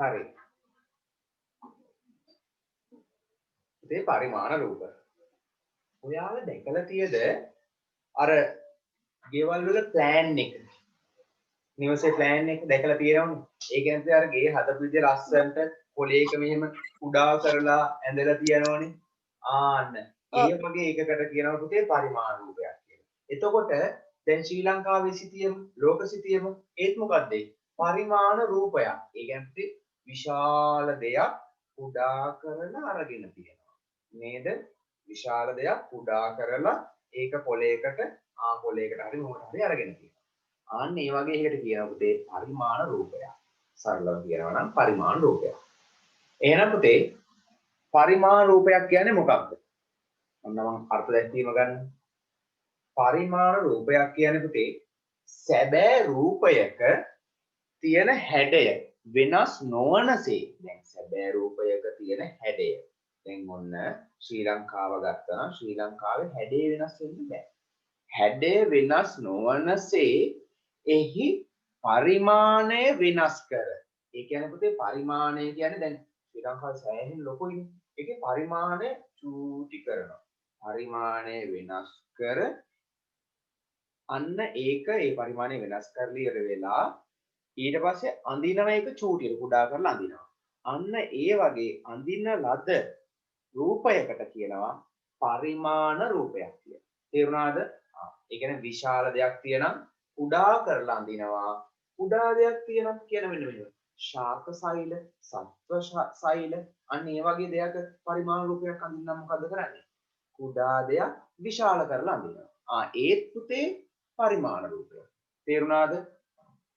හරි. ඒ පරිමාණ රූප. ඔයාලා දැකලා තියද අර ගෙවල් වල ප්ලෑන් එක? නිවසේ ප්ලෑන් එක දැකලා තියෙනවනේ. ඒ කියන්නේ අර ගේ හදපු විදිය ලස්සනට පොලේක මෙහෙම කුඩා කරලා ඇඳලා තියෙනවනේ. ආන්න. ඒ වගේ එකකට කියනවා පුතේ පරිමාණ රූපයක් කියලා. එතකොට දැන් ශ්‍රී ලංකාවේ සිටියම ලෝක සිටියම ඒත් මොකද්ද? පරිමාණ රූපයක්. ඒ කියන්නේ විශාල දෙයක් කුඩා කරලා අරගෙන තියෙනවා. නේද? විශාල දෙයක් කුඩා කරලා ඒක පොලේකට පොලේකට හරි මොකට හරි අරගෙන තියෙනවා. අන්න ඒ වගේ එකට කියනවා පුතේ පරිමාණ රූපයක්. සරලව කියනවා නම් පරිමාණ රූපයක්. එහෙනම් පුතේ පරිමාණ රූපයක් කියන්නේ මොකක්ද? ඔන්න මම අර්ථ දැක්වීම ගන්න. පරිමාණ රූපයක් කියන්නේ පුතේ සැබෑ රූපයක තියෙන හැඩය වෙනස් නොවනසේ. දැන් සැබෑ රූපයක තියෙන හැඩය. දැන් ඔන්න ශ්‍රී ලංකාව ගත්තා නම් ශ්‍රී ලංකාවේ හැඩය වෙනස් වෙන්න බෑ. හැඩය වෙනස් නොවනසේ එහි පරිමාණය වෙනස් කර. ඒ කියන්නේ පුතේ පරිමාණය කියන්නේ දැන් ශ්‍රී ලංකාවේ සෑහෙන ලොකුයිනේ. ඒකේ පරිමාණය චූටි කරනවා. පරිමාණය වෙනස් කර අන්න ඒක ඒ පරිමාණය වෙනස් කරලා ඉවර වෙලා ඊට පස්සේ අඳිනවා ඒක චූටියට කුඩා කරලා අඳිනවා. අන්න ඒ වගේ අඳින ලද රූපයකට කියනවා පරිමාණ රූපයක් කියලා. තේරුණාද? ඒ කියන්නේ විශාල දෙයක් තියෙනම් කුඩා කරලා අඳිනවා. කුඩා දෙයක් තියෙනම් කියන මෙන්න මෙහෙම. ශාක සෛල, සත්ව සෛල අන්න ඒ වගේ දෙයක පරිමාණ රූපයක් අඳින්නම් මොකද කරන්නේ? කුඩා දෙයක් විශාල කරලා අඳිනවා. ඒත් පුතේ පරිමාණ රූපය. තේරුණාද?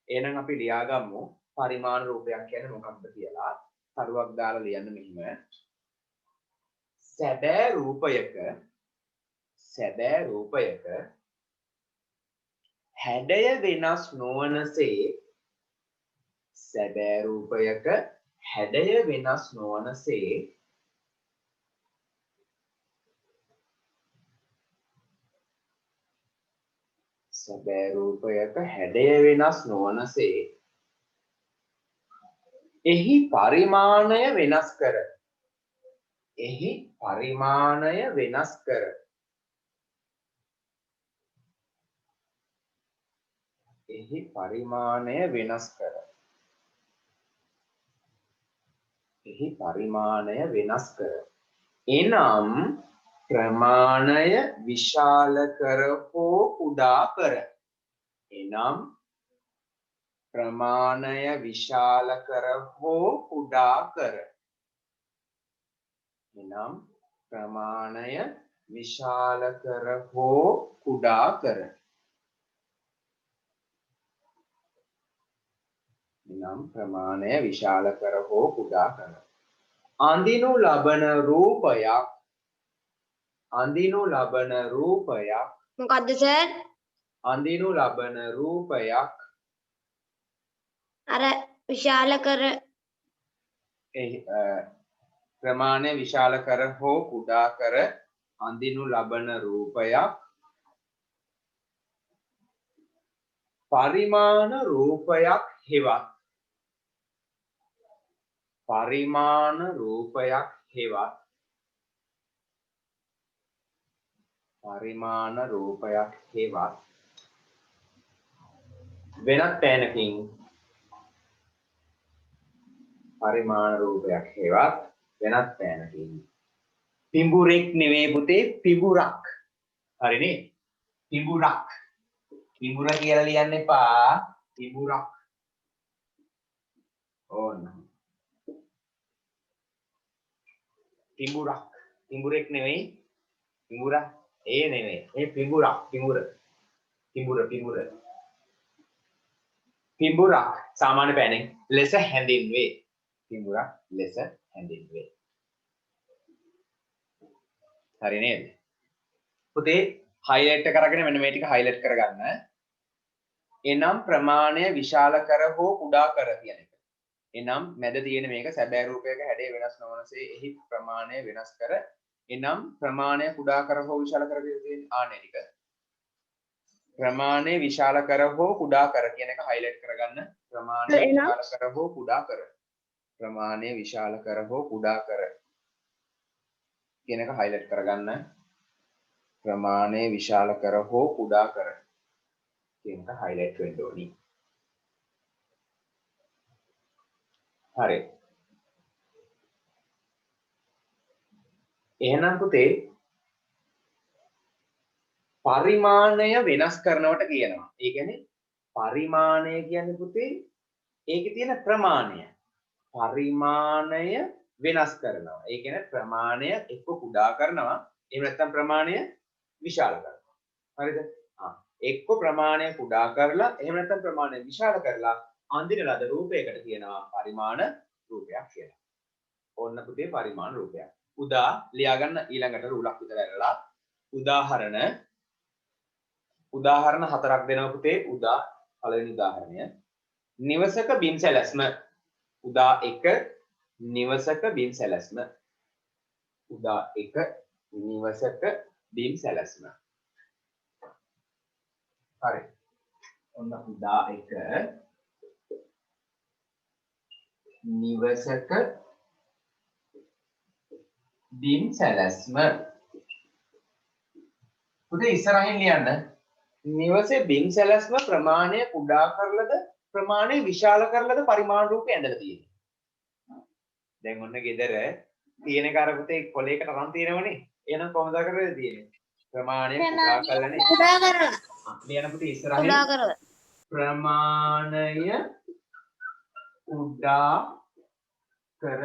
එහෙනම් අපි ලියාගමු පරිමාණ රූපයක් කියන්නේ මොකක්ද කියලා. තරුවක් දාලා ලියන්න මෙහිම. සැබෑ රූපයක හැඩය වෙනස් නොවනසේ සැබෑ රූපයක හැඩය වෙනස් නොවනසේ සැබෑ රූපයක හැඩය වෙනස් නොවනසේ එහි පරිමාණය වෙනස් කර. එහි පරිමාණය වෙනස් කර. එහි පරිමාණය වෙනස් කර. එහි පරිමාණය වෙනස් කර. එනම් ප්‍රමාණය විශාල කර හෝ කුඩා කර. එනම් ප්‍රමාණය විශාල කර හෝ කුඩා කර. එනම් ප්‍රමාණය විශාල කර හෝ කුඩා කර. එනම් ප්‍රමාණය විශාල කර හෝ කුඩා කර. අඳිනු ලබන රූපයක් මොකද්ද සර්? අඳිනු ලබන රූපයක් අර විශාල කර ප්‍රමාණය විශාල කර හෝ කුඩා කර අඳිනු ලබන රූපයක් පරිමාණ රූපයක් හෙවත් පරිමාණ රූපයක් හෙවත් පරිමාණ රූපයක් හෙවත් වෙනත් පෑනකින් පරිමාණ රූපයක් හෙවත් වෙනත් පෑනකින් පිඹුරෙක් නෙවෙයි පුතේ පිඹුරක්. හරිනේ? පිඹුරක්. පිඹුර කියලා ලියන්න එපා. පිඹුරක්. ඕන්න. පිඹුරක්. පිඹුරෙක් නෙවෙයි. පිඹුර ඒ නෙවෙයි. ඒ පිඹුරක්. පිඹුර. පිඹුරක් සාමාන්‍ය පෑනෙන් ලෙස හැඳින්වේ. පිඹුරක් ලෙස හැඳින්වේ. හරි නේද? පුතේ highlight එක අරගෙන මෙන්න මේ ටික highlight කරගන්න. එනම් ප්‍රමාණය විශාල කර හෝ කුඩා කර කියන එක. එනම් මැද තියෙන මේක සැබෑ රූපයක හැඩය වෙනස් නොවනසේ එහි ප්‍රමාණය වෙනස් කර. එනම් ප්‍රමාණය කුඩා කර හෝ විශාල කර කියන ආනේ ටික. ප්‍රමාණය විශාල කර හෝ කුඩා කර කියන එක highlight කරගන්න. ප්‍රමාණය විශාල කර හෝ කුඩා කර. ප්‍රමාණය විශාල කර හෝ කුඩා කර කියන එක highlight කරගන්න. ප්‍රමාණය විශාල කර හෝ කුඩා කර කියන එක highlight වෙන්න ඕනි. හරි. එහෙනම් පුතේ පරිමාණය වෙනස් කරනවට කියනවා. ඒ කියන්නේ පරිමාණය කියන්නේ පුතේ ඒකේ තියෙන ප්‍රමාණය. පරිමාණය වෙනස් කරනවා. ඒ කියන්නේ ප්‍රමාණය එක්ක කුඩා කරනවා. එහෙම නැත්නම් ප්‍රමාණය විශාල කරනවා. හරිද? එක්ක ප්‍රමාණය කුඩා කරලා එහෙම නැත්නම් ප්‍රමාණය විශාල කරලා අඳින ලද රූපයකට කියනවා පරිමාණ රූපයක් කියලා. ඕන්න පුතේ පරිමාණ රූපයක්. උදා ලියා ගන්න ඊළඟට රූලක් විතර ඇරලා උදාහරණ හතරක් දෙනවා පුතේ. උදා පළවෙනි උදාහරණය නිවසක බිම් සැලැස්ම. උදා 1 නිවසක බිම් සැලැස්ම. උදා 1 නිවසක බිම් සැලැස්ම. හරි. ඔන්න උදා 1 නිවසක බිම් සැලැස්ම. පුතේ ඉස්සරහින් ලියන්න. නිවසේ බිම් සැලැස්ම ප්‍රමාණය කුඩා කරලද ප්‍රමාණය විශාල කරලද පරිමාණ රූපය ඇඳලා තියෙන්නේ. දැන් ඔන්න ගෙදර තියෙන එක අර පුතේ කොලයකට අරන් තියෙනවනේ. එහෙනම් කොහොමද කරන්නේ තියෙන්නේ? ප්‍රමාණය කුඩා කරලානේ. කුඩා කරලා. ලියන්න පුතේ ඉස්සරහින් කුඩා කරලා. ප්‍රමාණය කුඩා කර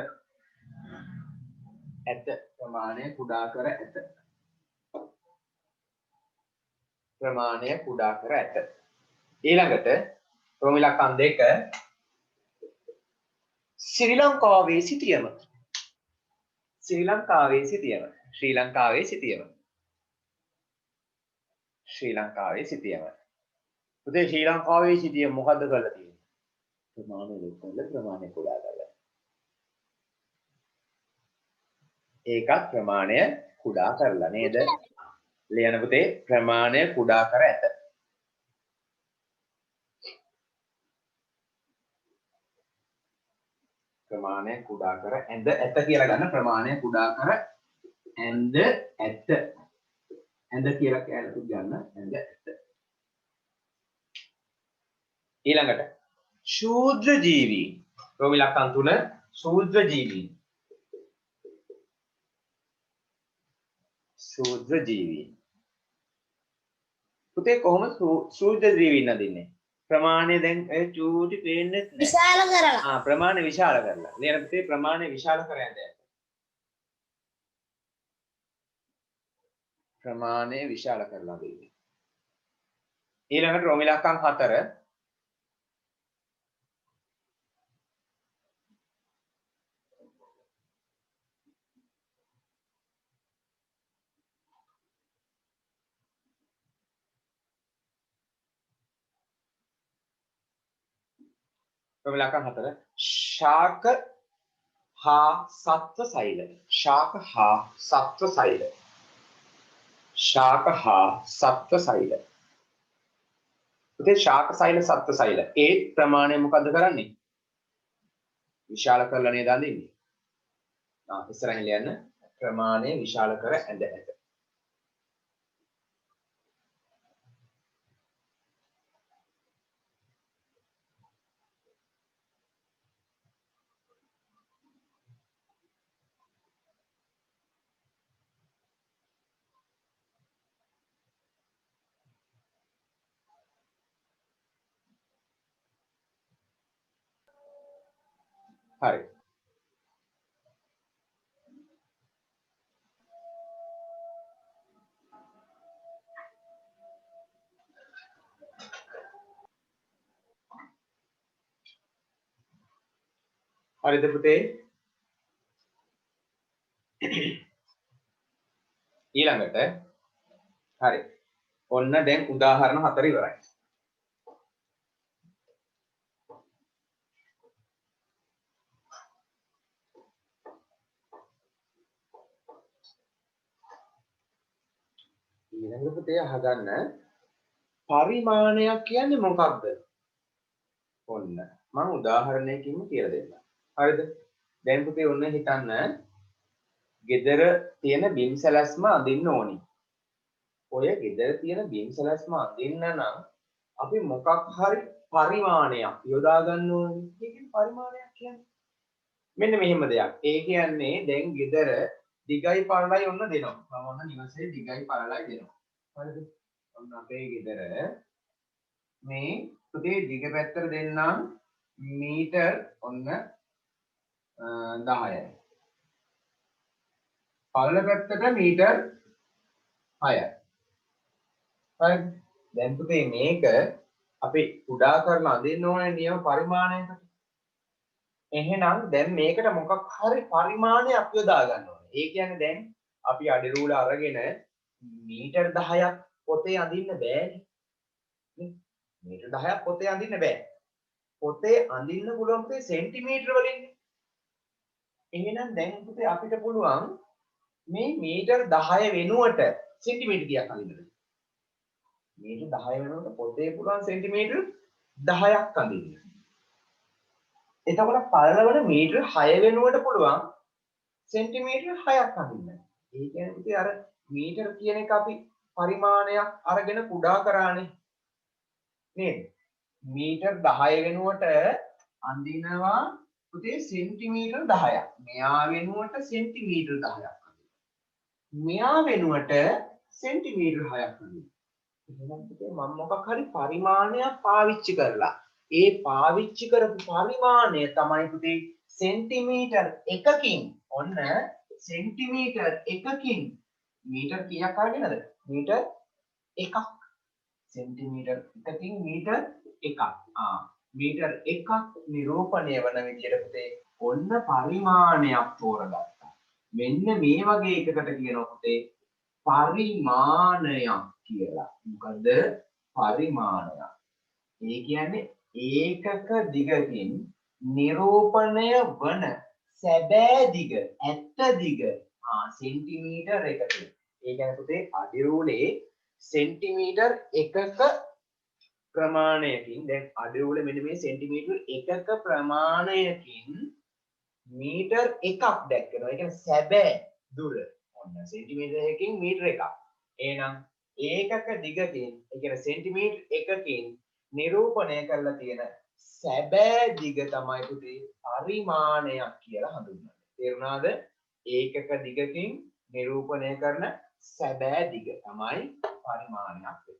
ඇත. ප්‍රමාණය කුඩා කර ඇත. ප්‍රමාණය කුඩා කර ඇත. ඊළඟට රෝම ඉලක්කම් 2 ශ්‍රී ලංකාවේ සිටියම. ශ්‍රී ලංකාවේ සිටියම. ශ්‍රී ලංකාවේ සිටියම. ශ්‍රී ලංකාවේ සිටියම. පුතේ ශ්‍රී ලංකාවේ සිටියම මොකද්ද කරලා තියෙන්නේ? ප්‍රමාණය ලොකුල ප්‍රමාණය කුඩා කරලා. ඒකත් ප්‍රමාණය කුඩා කරලා නේද? ලියන පුතේ ප්‍රමාණය කුඩා කර ඇත. ප්‍රමාණය කුඩා කර ඇඳ ඇත කියලා ගන්න. ප්‍රමාණය කුඩා කර ඇඳ ඇත. ඇඳ කියලා කැලකුත් ගන්න. ඇඳ ඇත. ඊළඟට ශූද්‍ර ජීවී. රෝම ඉලක්කම් 3 ශූද්‍ර ජීවී. ශූද්‍ර ජීවී. පුතේ කොහොමද ශූද්‍ර ජීවී නදින්නේ? ප්‍රමාණය දැන් ඒ චූටි පේන්නේ නැහැ. විශාල කරලා. ප්‍රමාණය විශාල කරලා. ලියන පුතේ ප්‍රමාණය විශාල කර ඇඳ ඇත. ප්‍රමාණය විශාල කරලා දෙන්නේ. ඊළඟට රෝම ඉලක්කම් 4 රෝම ඉලක්කම් 4 ශාක හා සත්ව සෛල. ශාක හා සත්ව සෛල. ශාක හා සත්ව සෛල. පුතේ ශාක සෛල සත්ව සෛල ඒ ප්‍රමාණය මොකද්ද කරන්නේ? විශාල කරලා නේද අඳින්නේ? ඉස්සරහින් ලියන්න. ප්‍රමාණය විශාල කර ඇඳ ඇත. හරි. හරිද පුතේ? ඊළඟට හරි. ඔන්න දැන් උදාහරණ 4 ඉවරයි. ඊළඟ පුතේ අහගන්න පරිමාණයක් කියන්නේ මොකක්ද? ඔන්න මම උදාහරණයකින්ම කියලා දෙන්නම්. හරිද? දැන් පුතේ ඔන්න හිතන්න ගෙදර තියෙන බිම් සැලැස්ම අඳින්න ඕනි. ඔය ගෙදර තියෙන බිම් සැලැස්ම අඳින්න නම් අපි මොකක් හරි පරිමාණයක් යොදා ගන්න ඕනේ. ඒකේ පරිමාණයක් කියන්නේ මෙන්න මෙහෙම දෙයක්. ඒ කියන්නේ දැන් ගෙදර දිගයි පළලයි ඔන්න දෙනවා. මම ඔන්න නිවසේ දිගයි පළලයි දෙනවා. හරිද? ඔන්න අපේ ගෙදර මේ පුතේ දිග පැත්තට දෙන්නම් මීටර් ඔන්න 10යි. පළල පැත්තට මීටර් 6යි. හරිද? දැන් පුතේ මේක අපි කුඩා කරලා අඳින්න ඕනේ නියම පරිමාණයකට. එහෙනම් දැන් මේකට මොකක් හරි පරිමාණයක් යොදා ගන්න ඕනේ. ඒ කියන්නේ දැන් අපි අඩි රූල අරගෙන මීටර් 10ක් පොතේ අඳින්න බෑනේ. මීටර් 10ක් පොතේ අඳින්න බෑ. පොතේ අඳින්න පුළුවන් පුතේ සෙන්ටිමීටර වලින්. එහෙනම් දැන් පුතේ අපිට පුළුවන් මේ මීටර් 10 වෙනුවට සෙන්ටිමීටර කීයක් අඳින්නද? මීටර් 10 වෙනුවට පොතේ පුළුවන් සෙන්ටිමීටර 10ක් අඳින්න. එතකොට පළලවල මීටර් 6 වෙනුවට පුළුවන් සෙන්ටිමීටර් 6ක් අඳින්න. ඒ කියන්නේ පුතේ අර මීටර් කියන එක අපි පරිමාණයක් අරගෙන කුඩා කරානේ. නේද? මීටර් 10 වෙනුවට අඳිනවා පුතේ සෙන්ටිමීටර් 10ක්. මෙයා වෙනුවට සෙන්ටිමීටර් 10ක් අඳිනවා. මෙයා වෙනුවට සෙන්ටිමීටර් 6ක් අඳිනවා. එහෙනම් පුතේ මම මොකක් හරි පරිමාණයක් පාවිච්චි කරලා ඒ පාවිච්චි කරපු පරිමාණය තමයි පුතේ සෙන්ටිමීටර් එකකින් ඔන්න සෙන්ටිමීටර් එකකින් මීටර් කීයක් අරගෙනද? මීටර් එකක්. සෙන්ටිමීටර් එකකින් මීටර් එකක්. මීටර් එකක් නිරූපණය වන විදිහට පුතේ ඔන්න පරිමාණයක් තෝරගත්තා. මෙන්න මේ වගේ එකකට කියනවා පුතේ පරිමාණයක් කියලා. මොකද්ද? පරිමාණයක්. ඒ කියන්නේ ඒකක දිගකින් නිරූපණය වන සැබෑ දිග ඇත්ත දිග සෙන්ටිමීටර් එකකින්. ඒ කියන්නේ පුතේ අඩි රූලේ සෙන්ටිමීටර් එකක ප්‍රමාණයකින් දැන් අඩි රූලේ මෙන්න මේ සෙන්ටිමීටර් එකක ප්‍රමාණයකින් මීටර් එකක් දැක්කනවා. ඒ කියන්නේ සැබෑ දුර. ඔන්න සෙන්ටිමීටර් එකකින් මීටර් එකක්. එහෙනම් ඒකක දිගකින් ඒ කියන්නේ සෙන්ටිමීටර් එකකින් නිරූපණය කරලා තියෙන සැබෑ දිග තමයි පුතේ පරිමාණයක් කියලා හඳුන්වන්නේ. තේරුණාද? ඒකක දිගකින් නිරූපණය කරන සැබෑ දිග තමයි පරිමාණයක් වෙන්නේ.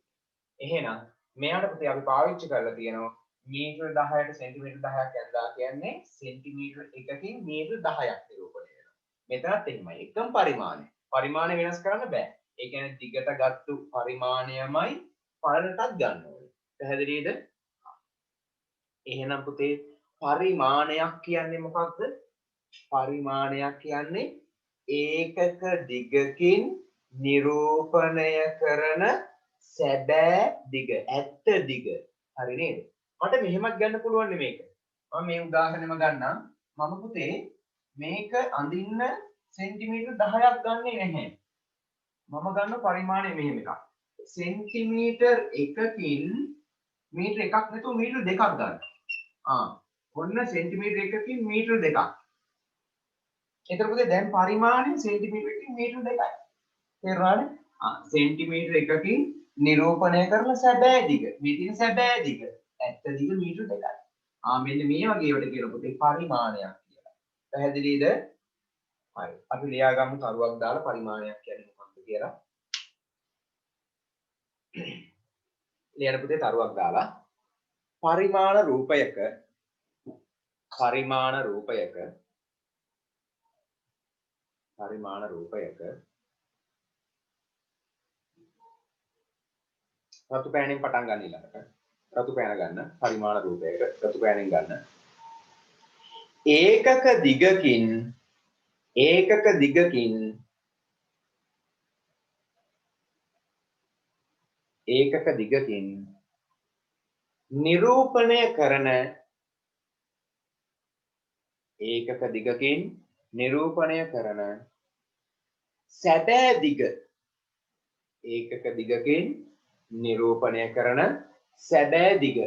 එහෙනම් මෙයාට පුතේ අපි පාවිච්චි කරලා තියෙනවා මීටර 10ට සෙන්ටිමීටර 10ක් ඇඳලා කියන්නේ සෙන්ටිමීටර එකකින් මීටර 10ක් නිරූපණය වෙනවා. මෙතනත් එහෙමයි. එකම පරිමාණය. පරිමාණය වෙනස් කරන්න බෑ. ඒ කියන්නේ දිගට ගත්තු පරිමාණයමයි පළලටත් ගන්න ඕනේ. පැහැදිලිද? එහෙනම් පුතේ පරිමාණයක් කියන්නේ මොකක්ද? පරිමාණයක් කියන්නේ ඒකක දිගකින් නිරූපණය කරන සැබෑ දිග ඇත්ත දිග. හරි නේද? මට මෙහෙමත් ගන්න පුළුවන් මේක. මම මේ උදාහරණෙම ගන්නම්. මම පුතේ මේක අඳින්න සෙන්ටිමීටර් 10ක් ගන්නෙ නැහැ. මම ගන්න පරිමාණය මෙහෙම එකක්. සෙන්ටිමීටර් එකකින් මීටර එකක් නැතුව මීටර දෙකක් ගන්න. ඔන්න සෙන්ටිමීටර එකකින් මීටර දෙකක්. එතකොට දැන් පරිමාණය සෙන්ටිමීටර එකකින් මීටර දෙකයි. තේරුණාද? සෙන්ටිමීටර එකකින් නිරූපණය කරන සැබෑ දිග. මේ තියෙන සැබෑ දිග. ඇත්ත දිග මීටර දෙකයි. මෙන්න මේ වගේ ඒවට කියනකොට පරිමාණයක් කියලා. පැහැදිලිද? හරි. අපි ලියා ගමු තරුවක් දාලා පරිමාණයක් කියන්නේ මොකක්ද කියලා. ලියන පුතේ තරුවක් දාලා පරිමාණ රූපයක රතු පෑනෙන් පටන් ගන්න ඊළඟට. රතු පෑන ගන්න පරිමාණ රූපයක රතු පෑනෙන් ගන්න. ඒකක දිගකින් නිරූපණය කරන සැබෑ දිග. ඒකක දිගකින් නිරූපණය කරන සැබෑ දිග.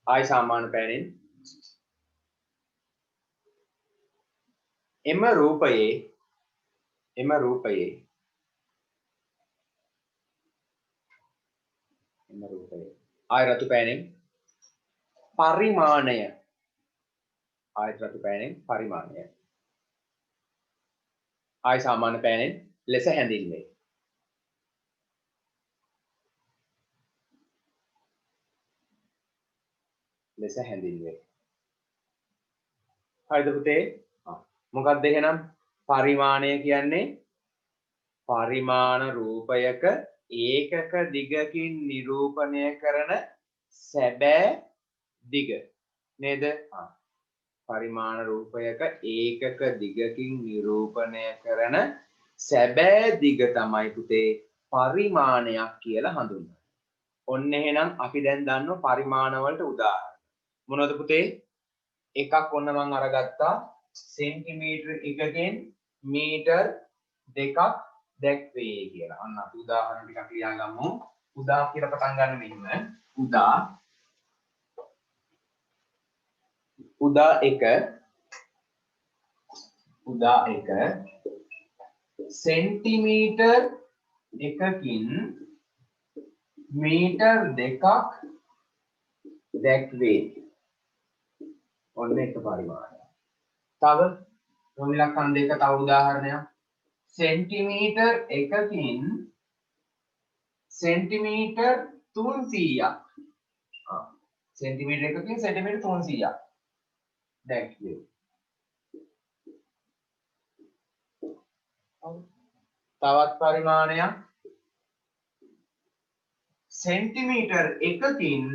ආයි සාමාන්‍ය පෑනෙන් එම රූපයේ ආයි රතු පෑනෙන් පරිමාණය ආයි රතු පෑනෙන් පරිමාණය ආයි සාමාන්‍ය පෑනෙන් ලෙස හැඳින්වේ. හරිද පුතේ? මොකක්ද එහෙනම් පරිමාණය කියන්නේ? පරිමාණ රූපයක ඒකක දිගකින් නිරූපණය කරන සැබෑ දිග නේද? පරිමාණ රූපයක ඒකක දිගකින් නිරූපණය කරන සැබෑ දිග තමයි පුතේ පරිමාණයක් කියලා හඳුන්වන්නේ. ඔන්න එහෙනම් අපි දැන් දන්නවා පරිමාණ වලට උදාහරණ. මොනවද පුතේ? එකක් ඔන්න මම අරගත්තා සෙන්ටිමීටර එකකින් මීටර් දෙකක් දැක්වේ කියලා. අන්න අපි උදාහරණ ටිකක් ලියාගමු. උදා කියලා පටන් ගන්න මෙන්න. උදා 1 සෙන්ටිමීටර් එකකින් මීටර් දෙකක් දැක්වේ. ඔන්න එක පරිමාණයක්. තව රෝමිලක්කන් දෙක තව උදාහරණයක්. සෙන්ටිමීටර් එකකින් සෙන්ටිමීටර් 300ක්. සෙන්ටිමීටර් එකකින් සෙන්ටිමීටර් 300ක් දැක්වේ. තවත් පරිමාණයක් සෙන්ටිමීටර් එකකින්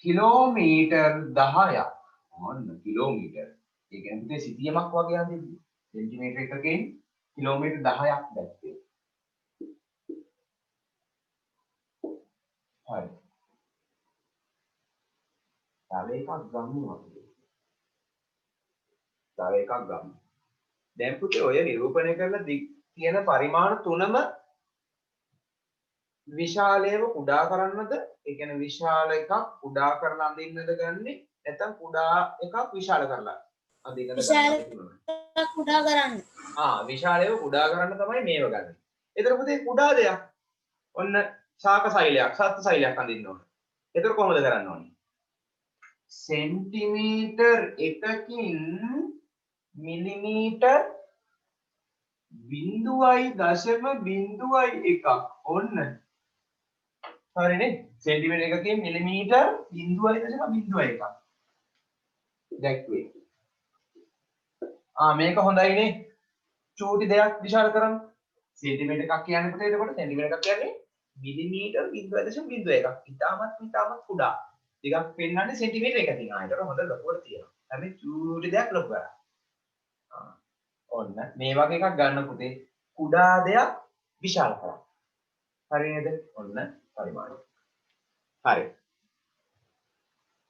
කිලෝමීටර් 10ක්. ඔන්න කිලෝමීටර්. ඒ කියන්නේ සිතියමක් වගේ හඳින්නේ. සෙන්ටිමීටර් එකකින් කිලෝමීටර් 10ක් දැක්කේ. හරි. තව එකක් ගමු අපි. දැන් පුතේ ඔය නිරූපණය කරලා තියෙන පරිමාණ තුනම විශාලයව කුඩා කරන්නද? ඒ කියන්නේ විශාල එකක් කුඩා කරලා අඳින්නද ගන්නෙ? නැත්නම් කුඩා එකක් විශාල කරලා අඳින්නද ගන්නෙ? විශාල කුඩා කරන්න. විශාලයව කුඩා කරන්න තමයි මේව ගන්නෙ. ඒතර පුතේ කුඩා දෙයක්. ඔන්න ශාක සෛලයක්, සත්ත්ව සෛලයක් අඳින්න ඕන. ඒතර කොහොමද කරන්න ඕනේ? සෙන්ටිමීටර් එකකින් මිලිමීටර් 0.01 ඔන්න හරිනේ. සෙන්ටිමීටර් එකකින් මිලිමීටර් 0.01 දැක්වේ. මේක හොඳයිනේ. චූටි දෙයක් විශාල කරන්න. සෙන්ටිමීටර් එකක් කියන්නේ පුතේ එතකොට සෙන්ටිමීටර් එකක් කියන්නේ මිලිමීටර් 0.01. ඉතාමත් කුඩා. ටිකක් පෙන්වන්නේ සෙන්ටිමීටර් එකකින්. ඒකට හොඳ ලොකුවට තියෙනවා. හැබැයි චූටි දෙයක් ලොකු කරා. ඔන්න මේ වගේ එකක් ගන්න පුතේ. කුඩා දෙයක් විශාල කරා. හරි නේද? ඔන්න පරිමාණය. හරි.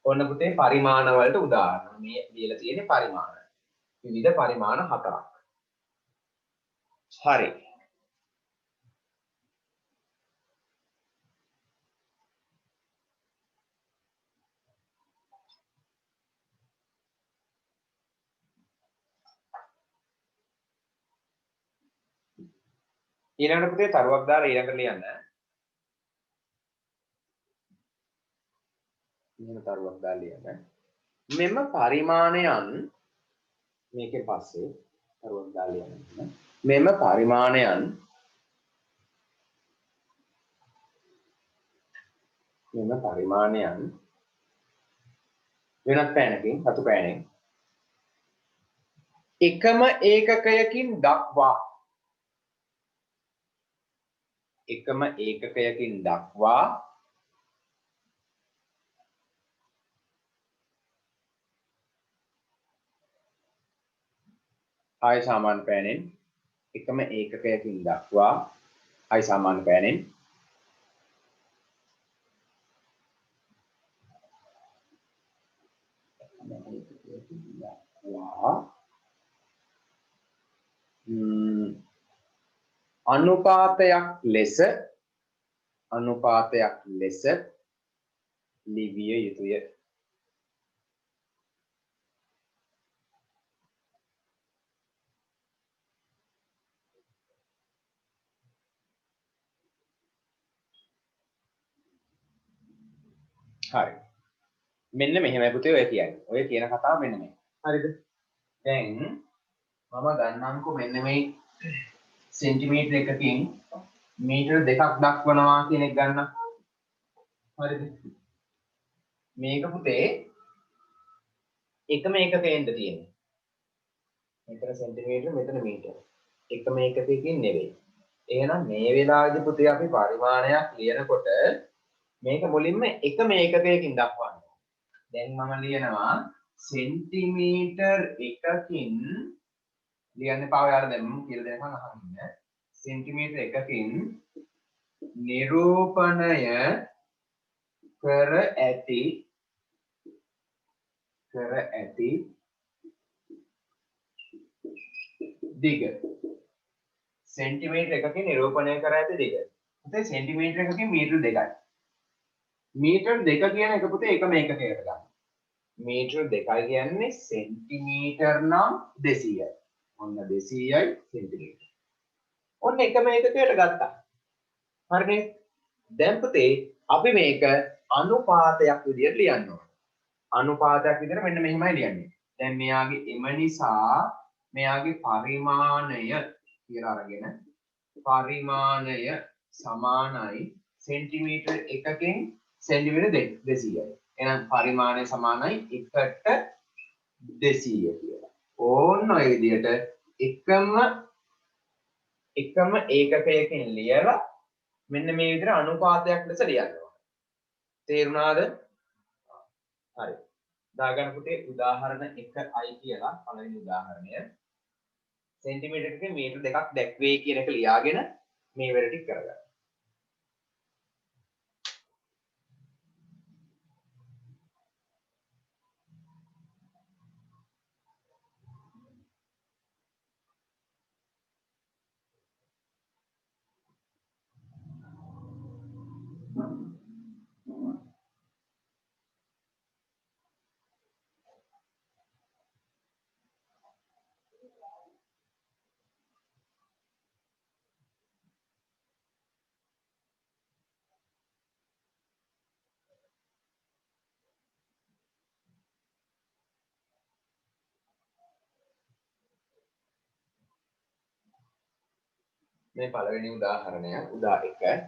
ඔන්න පුතේ පරිමාණ වලට උදාහරණ. මේ දීලා තියෙන්නේ පරිමාණ. විවිධ පරිමාණ 4ක්. හරි. ඊළඟට පුතේ තරුවක් දාලා ඊළඟට ලියන්න. මෙහෙම තරුවක් දාලා ලියන්න. මෙම පරිමාණයන් මේකේ පස්සේ තරුවක් දාලා ලියන්න. මෙම පරිමාණයන් වෙනත් පෑනකින් රතු පෑනෙන් එකම ඒකකයකින් දක්වා ආය සාමාන්‍ය පෑනෙන් එකම ඒකකයකින් දක්වා ආය සාමාන්‍ය පෑනෙන් අනුපාතයක් ලෙස ලිවිය යුතුය. හරි. මෙන්න මෙහෙමයි පුතේ ඔය කියන්නේ. ඔය කියන කතාව මෙන්න මේ. හරිද? දැන් මම ගන්නම්කෝ මෙන්න මේ සෙන්ටිමීටර එකකින් මීටර දෙකක් දක්වනවා කියන එක ගන්න. හරිද? මේක පුතේ එකම එකකෙන්ද තියෙන්නේ. මෙතන සෙන්ටිමීටර මෙතන මීටර. එකම එකකකින් නෙවෙයි. එහෙනම් මේ වෙලාවේදී පුතේ අපි පරිමාණයක් ලියනකොට මේක මුලින්ම එකම ඒකකයකින් දක්වන්න. දැන් මම ලියනවා සෙන්ටිමීටර් එකකින් ලියන්න පාව යාර දැන් මම කියලා දෙනකන් අහන්න ඉන්න. සෙන්ටිමීටර් එකකින් නිරූපණය කර ඇති දිග. සෙන්ටිමීටර් එකකින් නිරූපණය කර ඇති දිග. පුතේ සෙන්ටිමීටර් එකකින් මීටර 2යි. මීටර 2 කියන එක පුතේ එකම ඒකකයකට ගන්න. මීටර 2 කියන්නේ සෙන්ටිමීටර් නම් 200යි. ඔන්න 200යි සෙන්ටිමීටර. ඔන්න එකම ඒකකයට ගත්තා. හරිනේ? දැන් පුතේ අපි මේක අනුපාතයක් විදියට ලියන්න ඕන. අනුපාතයක් විදියට මෙන්න මෙහෙමයි ලියන්නේ. දැන් මෙයාගේ එම නිසා මෙයාගේ පරිමාණය කියලා අරගෙන පරිමාණය සමානයි සෙන්ටිමීටර එකකින් සෙන්ටිමීටර 200යි. එහෙනම් පරිමාණය සමානයි 1ට 200 කියලා. ඕන්න ඔය විදිහට එකම ඒකකයකින් ලියලා මෙන්න මේ විදිහට අනුපාතයක් ලෙස ලියන්න ඕනේ. තේරුණාද? හරි. දාගන්න පුතේ උදාහරණ 1යි කියලා පළවෙනි උදාහරණය. සෙන්ටිමීටර එකකින් මීටර 2ක් දැක්වේ කියන එක ලියාගෙන මේ වැඩ ටික කරගන්න. මේ පළවෙනි උදාහරණය උදා 1.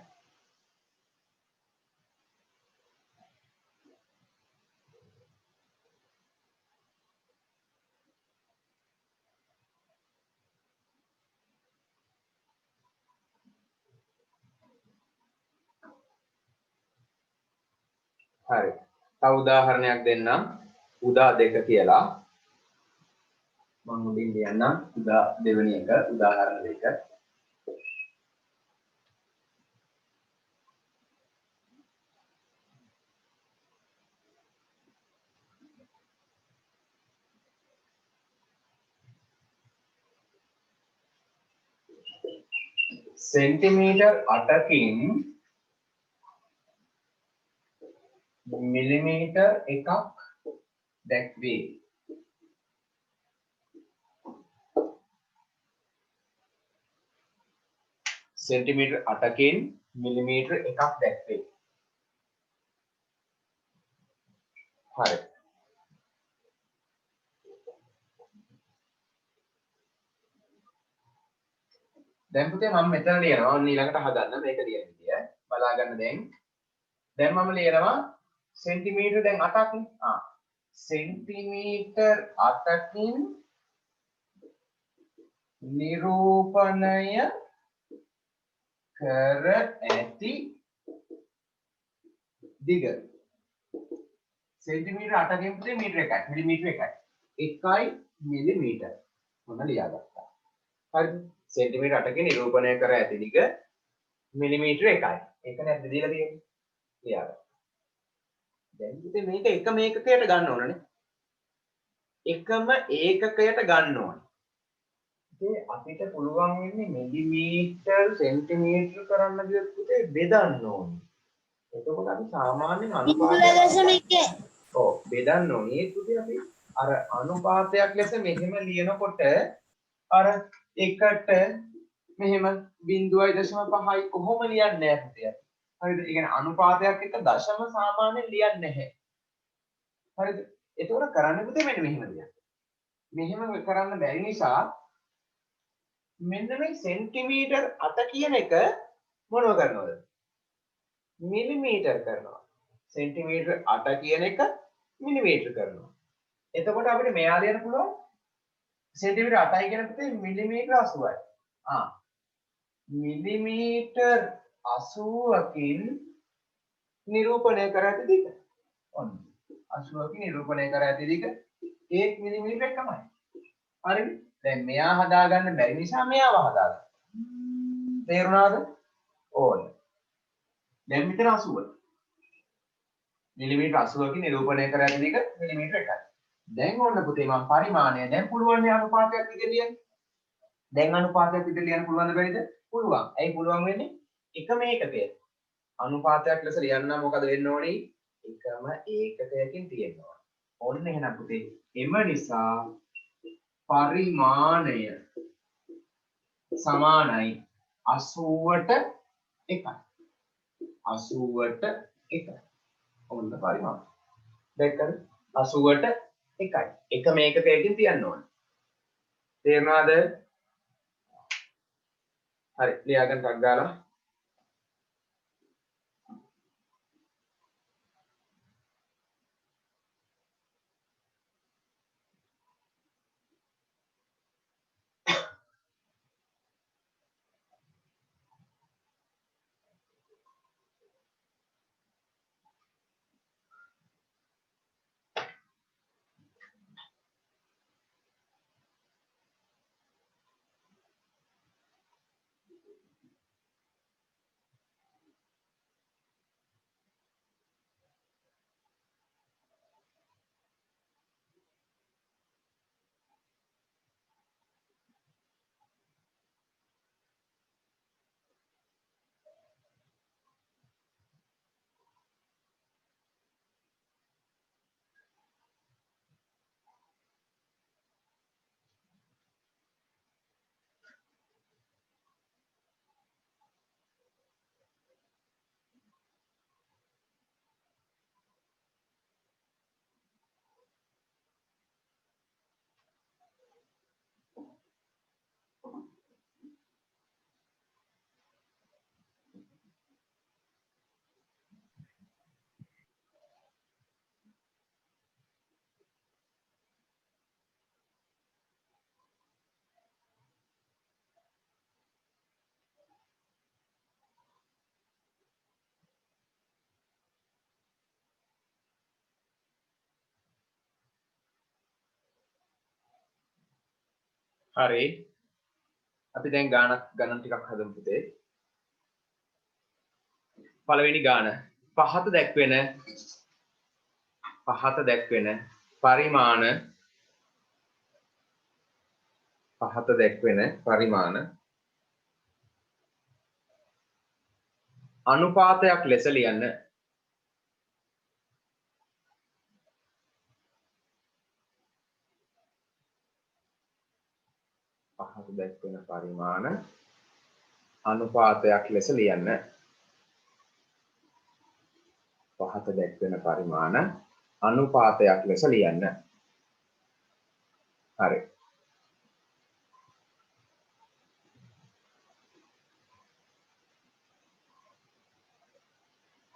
හරි. තව උදාහරණයක් දෙන්නම්. උදා 2 කියලා. මම මුලින් ලියන්නම් උදා දෙවෙනි එක උදාහරණ 2. සෙන්ටිමීටර් 8කින් මිලිමීටර් එකක් දැක්වේ. සෙන්ටිමීටර් 8කින් මිලිමීටර් එකක් දැක්වේ. හරි. දැන් පුතේ මම මෙතන ලියනවා ඔන්න ඊළඟට හදන්න මේක ලියන විදිය. බලා ගන්න දැන්. දැන් මම ලියනවා සෙන්ටිමීටර් දැන් 8ක් නේ. සෙන්ටිමීටර් 8කින් නිරූපණය කර ඇති දිග. සෙන්ටිමීටර් 8කින් පුතේ මීටර 1යි මිලිමීටර 1යි මිලිමීටර. මොන ලියාගත්තා. හරිද? සෙන්ටිමීටර් 8කින් නිරූපණය කර ඇති දිග මිලිමීටර 1යි. ඒක නේද දීලා තියෙන්නේ. ලියාගන්න. දැන් ඉතින් මේක එකම ඒකකයට ගන්න ඕනනේ. එකම ඒකකයට ගන්න ඕනේ. ඉතින් අපිට පුළුවන් වෙන්නේ මිලිමීටර් සෙන්ටිමීටර කරන්න ගියොත් පුතේ බෙදන්න ඕනේ. එතකොට අපි සාමාන්‍යයෙන් බිඳුව අනුපාතයක් දශම එකේ ඔව් බෙදන්න ඕනේ ඒකදී අපි අර අනුපාතයක් ලෙස මෙහෙම ලියනකොට අර එකට මෙහෙම 0.5යි කොහොම ලියන්නේ නැහැ පුතේ. හරිද? ඒ කියන්නේ අනුපාතයක් එක්ක දශම සාමාන්‍යයෙන් ලියන්නේ නැහැ. හරිද? එතකොට කරන්න පුතේ මෙන්න මෙහෙම දෙයක්. මෙහෙම කරන්න බැරි නිසා මෙන්න මේ සෙන්ටිමීටර් 8 කියන එක මොනව කරනවද? මිලිමීටර් කරනවා. සෙන්ටිමීටර් 8 කියන එක මිලිමීටර් කරනවා. එතකොට අපිට මෙයා ලියන්න පුළුවන් සෙන්ටිමීටර් 8යි කියන පුතේ මිලිමීටර් 80යි. මිලිමීටර් 80කින් නිරූපණය කර ඇති දිග. ඔන්න 80කින් නිරූපණය කර ඇති දිග 1 මිලිමීටර එකමයි. හරිද? දැන් මෙයා හදාගන්න බැරි නිසා මෙයාව හදාගන්න. තේරුණාද? ඕන. දැන් මෙතන 80. මිලිමීටර 80කින් නිරූපණය කර ඇති දිග මිලිමීටර 1යි. දැන් ඕන්න පුතේ මම පරිමාණය දැන් පුළුවන් නේ අනුපාතයක් විදිහට ලියන්න. දැන් අනුපාතයක් විදිහට ලියන්න පුළුවන්ද බැරිද? පුළුවන්. ඇයි පුළුවන් වෙන්නේ? එකම ඒකකය. අනුපාතයක් ලෙස ලියන්න නම් මොකද වෙන්න ඕනේ? එකම ඒකකයකින් තියෙනවා. ඔන්න එහෙනම් පුතේ එම නිසා පරිමාණය සමානයි 80ට 1යි. 80ට 1යි. ඔන්න පරිමාණය. දැක්කද? 80ට 1යි. එකම ඒකකයකින් තියන්න ඕනේ. තේරුණාද? හරි ලියාගන්න ටක් ගාලා හරි අපි දැන් ගණන් ටිකක් හදමු පුතේ. පළවෙනි ගාන පහත දැක්වෙන පරිමාණ අනුපාතයක් ලෙස ලියන්න. පහත දැක්වෙන පරිමාණ අනුපාතයක් ලෙස ලියන්න. පහත දැක්වෙන පරිමාණ අනුපාතයක් ලෙස ලියන්න. හරි.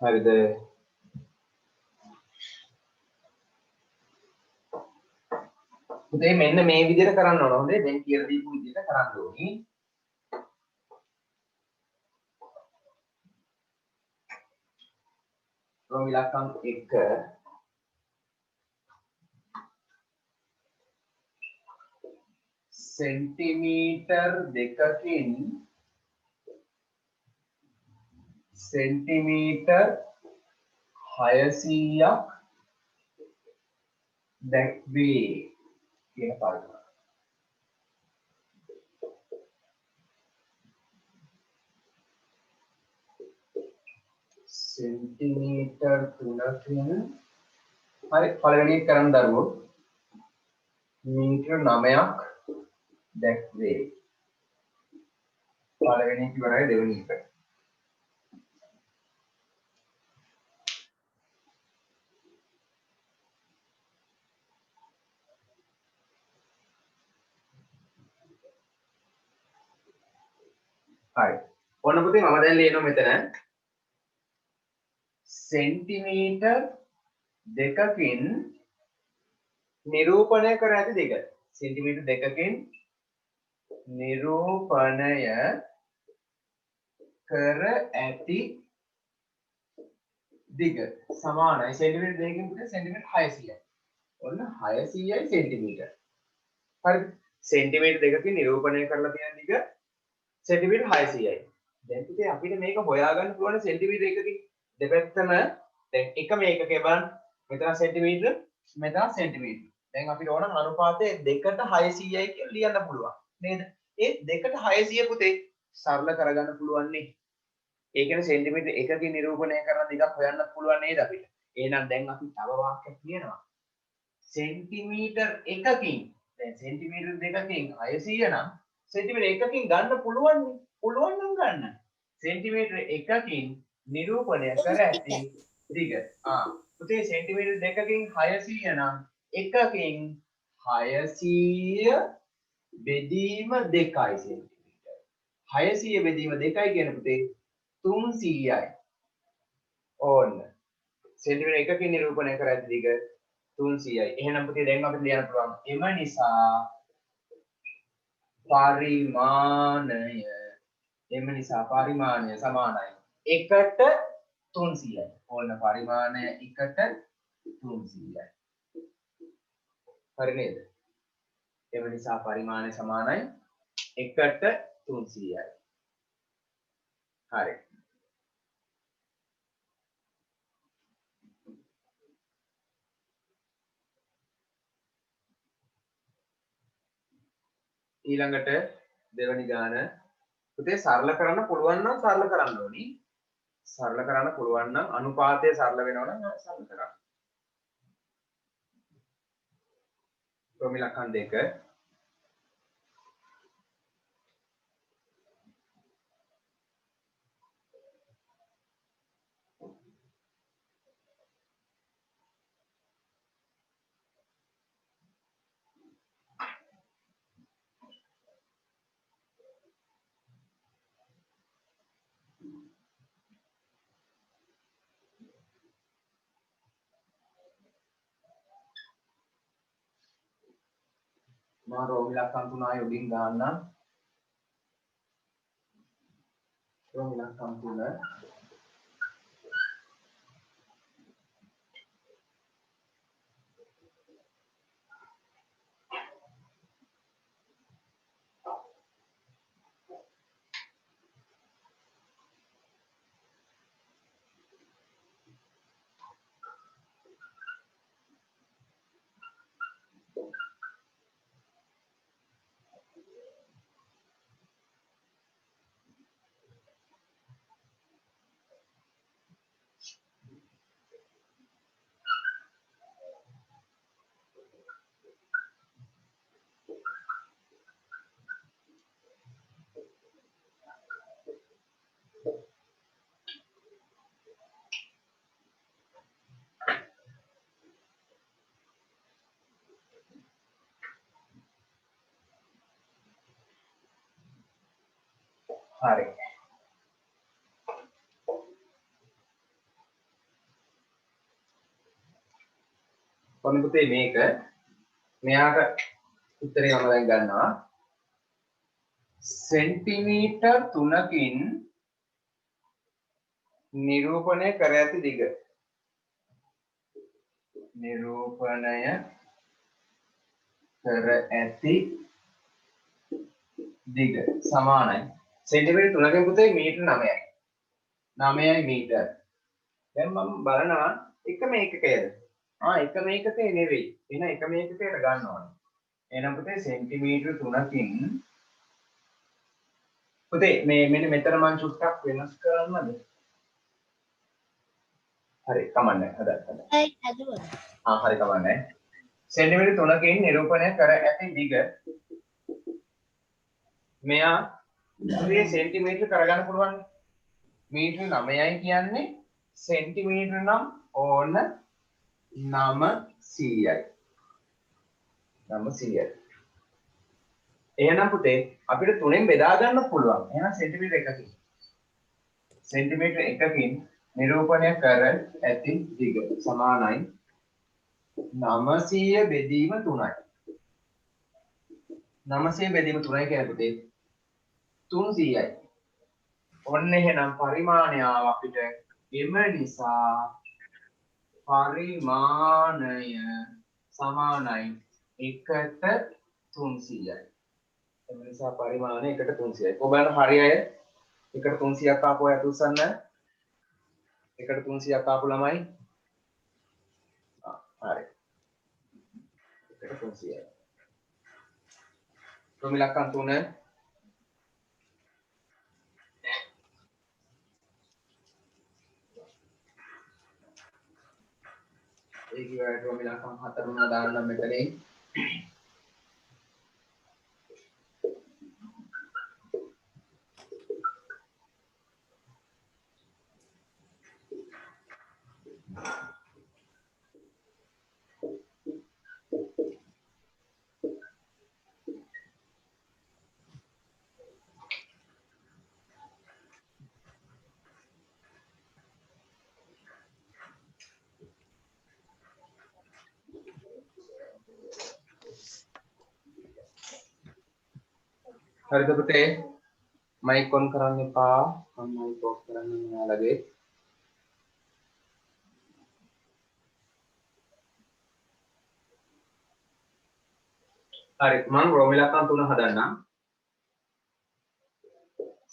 හරිද? පුතේ මෙන්න මේ විදිහට කරන්න ඕන. හොඳේ දැන් කියලා දීපු විදිහට කරන්න ඕනි. රෝම ඉලක්කම් 1 සෙන්ටිමීටර් 2කින් සෙන්ටිමීටර් 600ක් දැක්වේ කියන පරිමාණය. සෙන්ටිමීටර් 3කින් හරි පළවෙනි එක කරන් දරුවෝ මීටර 9ක් දැක්වේ. පළවෙනි එක ඉවරයි දෙවෙනි එක. හරි. ඔන්න පුතේ මම දැන් ලියනවා මෙතන සෙන්ටිමීටර් දෙකකින් නිරූපණය කර ඇති දිග. සෙන්ටිමීටර් දෙකකින් නිරූපණය කර ඇති දිග සමානයි සෙන්ටිමීටර් දෙකකින් පුතේ සෙන්ටිමීටර් 600යි. ඔන්න 600යි සෙන්ටිමීටර්. හරි. සෙන්ටිමීටර් දෙකකින් නිරූපණය කරලා තියෙන දිග සෙන්ටිමීටර් 600යි. දැන් පුතේ අපිට මේක හොයාගන්න පුළුවන් සෙන්ටිමීටර් එකකින් දෙපැත්තම දැන් එක මේකකේ බලන්න මෙතන සෙන්ටිමීටර් මෙතන සෙන්ටිමීටර්. දැන් අපිට ඕන අනුපාතය 2ට 600යි කියලා ලියන්න පුළුවන් නේද? ඒ 2ට 600 පුතේ සරල කරගන්න පුළුවන් නේ. ඒ කියන්නේ සෙන්ටිමීටර් එකකින් නිරූපණය කරන දිගක් හොයන්න පුළුවන් නේද අපිට? එහෙනම් දැන් අපි තව වාක්‍යයක් කියනවා. සෙන්ටිමීටර් එකකින් දැන් සෙන්ටිමීටර් දෙකකින් 600 නම් සෙන්ටිමීටර් එකකින් ගන්න පුළුවන් නේ. පුළුවන් නම් ගන්න. සෙන්ටිමීටර් එකකින් නිරූපණය කර ඇති දිග. පුතේ සෙන්ටිමීටර් දෙකකින් 600 නම් එකකින් 600 බෙදීම 2යි සෙන්ටිමීටර්. 600 බෙදීම 2යි කියන පුතේ 300යි. ඕන්න. සෙන්ටිමීටර් එකකින් නිරූපණය කර ඇති දිග 300යි. එහෙනම් පුතේ දැන් අපිට ලියන්න පුළුවන් එම නිසා පරිමාණය සමානයි 1ට 300යි. ඕන්න පරිමාණය 1ට 300යි. හරි නේද? එම නිසා පරිමාණය සමානයි 1ට 300යි. හරි. ඊළඟට දෙවනි ගාන පුතේ සරල කරන්න පුළුවන් නම් සරල කරන්න ඕනි. සරල කරන්න පුළුවන් නම් අනුපාතය සරල වෙනවා නම් සරල කරන්න. රෝම ඉලක්කම් 2 මම රෝම ඉලක්කම් 3 උඩින් දාන්නම්. රෝම ඉලක්කම් 3 හරි. ඔන්න පුතේ මේක මෙයාට උත්තරේ මම දැන් ගන්නවා. සෙන්ටිමීටර් 3කින් නිරූපණය කර ඇති දිග. නිරූපණය කර ඇති දිග සමානයි සෙන්ටිමීටර් 3කින් පුතේ මීටර 9යි. 9යි මීටර. දැන් මම බලනවා එකම ඒකකයද? එකම ඒකකේ නෙවෙයි. එන එකම ඒකකයට ගන්න ඕනේ. එහෙනම් පුතේ සෙන්ටිමීටර් 3කින් පුතේ මේ මෙන්න මෙතන මම චුට්ටක් වෙනස් කරන්නද? හරි කමන්නේ හදන්න. ඇයි හැදුවා? හරි කමන්නේ. සෙන්ටිමීටර් 3කින් නිරූපණය කර ඇති දිග මෙයා ඉතින් සෙන්ටිමීටර කරගන්න පුළුවන්. මීටර 9යි කියන්නේ සෙන්ටිමීටර නම් ඕන 900යි. 900යි. එහෙනම් පුතේ අපිට 3ෙන් බෙදා ගන්න පුළුවන්. එහෙනම් සෙන්ටිමීටර 1කින්. සෙන්ටිමීටර 1කින් නිරූපණය කර ඇති දිග සමානයි 900 බෙදීම 3යි. 900 බෙදීම 3යි කියන්නේ පුතේ 300යි. ඔන්න එහෙනම් පරිමාණය ආව අපිට එම නිසා පරිමාණය සමානයි 1ට 300යි. එම නිසා පරිමාණය 1ට 300යි. ඔබලට හරි අය 1ට 300ක් ආපු අය අතුස්සන්න. 1ට 300ක් ආපු ළමයි. හරි. 1ට 300යි. ප්‍රොමි ලක්කම් 3 ඒ කිව්වට ප්‍රොමි ලක්කම් 4 උනා දාන්න මෙතනින්. හරිද පුතේ? මයික් ඔන් කරන්න එපා. මම මයික් ඔෆ් කරන්න ඔයාලගේ. හරි මම රෝමි ලක්කම් 3 හදන්නම්.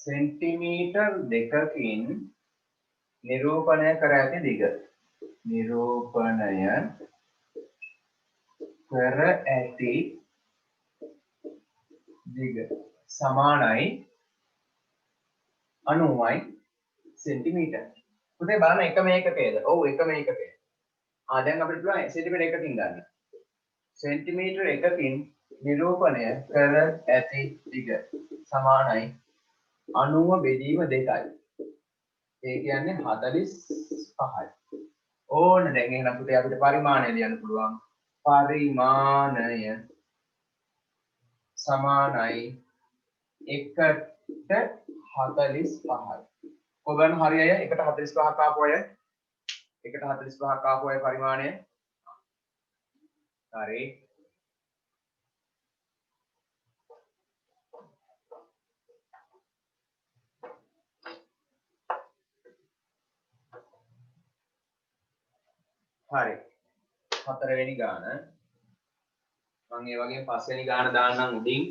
සෙන්ටිමීටර් 2කින් නිරූපණය කර ඇති දිග. නිරූපණය කර ඇති දිග සමානයි 90යි සෙන්ටිමීටර්. පුතේ බලන්න එක මේකකයේද? ඔව් එක මේකකය. දැන් අපිට පුළුවන් සෙන්ටිමීටර් 1කින් ගන්න. සෙන්ටිමීටර් 1කින් නිරූපණය කර ඇති දිග සමානයි 90 බෙදීම 2යි. ඒ කියන්නේ 45යි. ඕන දැන් එහෙනම් පුතේ අපිට පරිමාණය ලියන්න පුළුවන්. පරිමාණය සමානයි 1ට 45යි. ඔබන් හරි අය 1ට 45ක් ආපු අය 1ට 45ක් ආපු අය පරිමාණය හරි. හරි 4 වෙනි ගාන මම ඒ වගේම 5 වෙනි ගාන දාන්නම් උඩින්.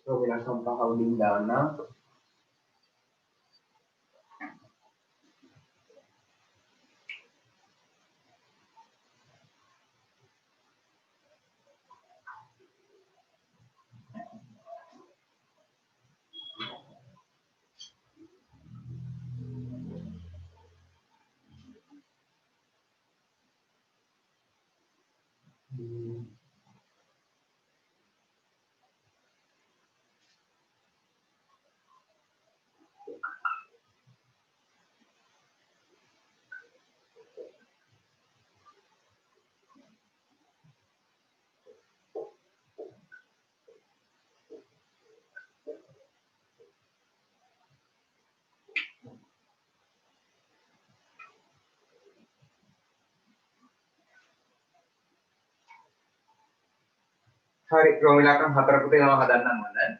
ඔයගොල්ලන් සම්පහ උඩින් දාන්න. හරි රෝමි ලක්කම් 4 පුතේ මම හදන්නම් ඔන්න.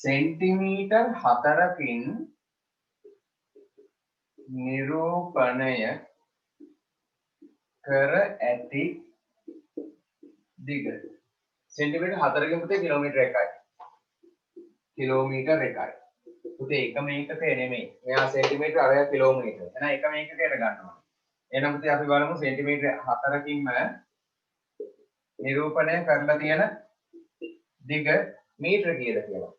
සෙන්ටිමීටර් 4කින් නිරූපණය කර ඇති දිග. සෙන්ටිමීටර් 4කින් පුතේ කිලෝමීටර 1යි. කිලෝමීටර 1යි. පුතේ එක මේකක නෙමෙයි. මෙයා සෙන්ටිමීටර අරය කිලෝමීටර. එහෙනම් එක මේකකයට ගන්නවා. එහෙනම් පුතේ අපි බලමු සෙන්ටිමීටර 4කින්ම නිරූපණය කරලා තියෙන දිග මීටර කීයද කියලා.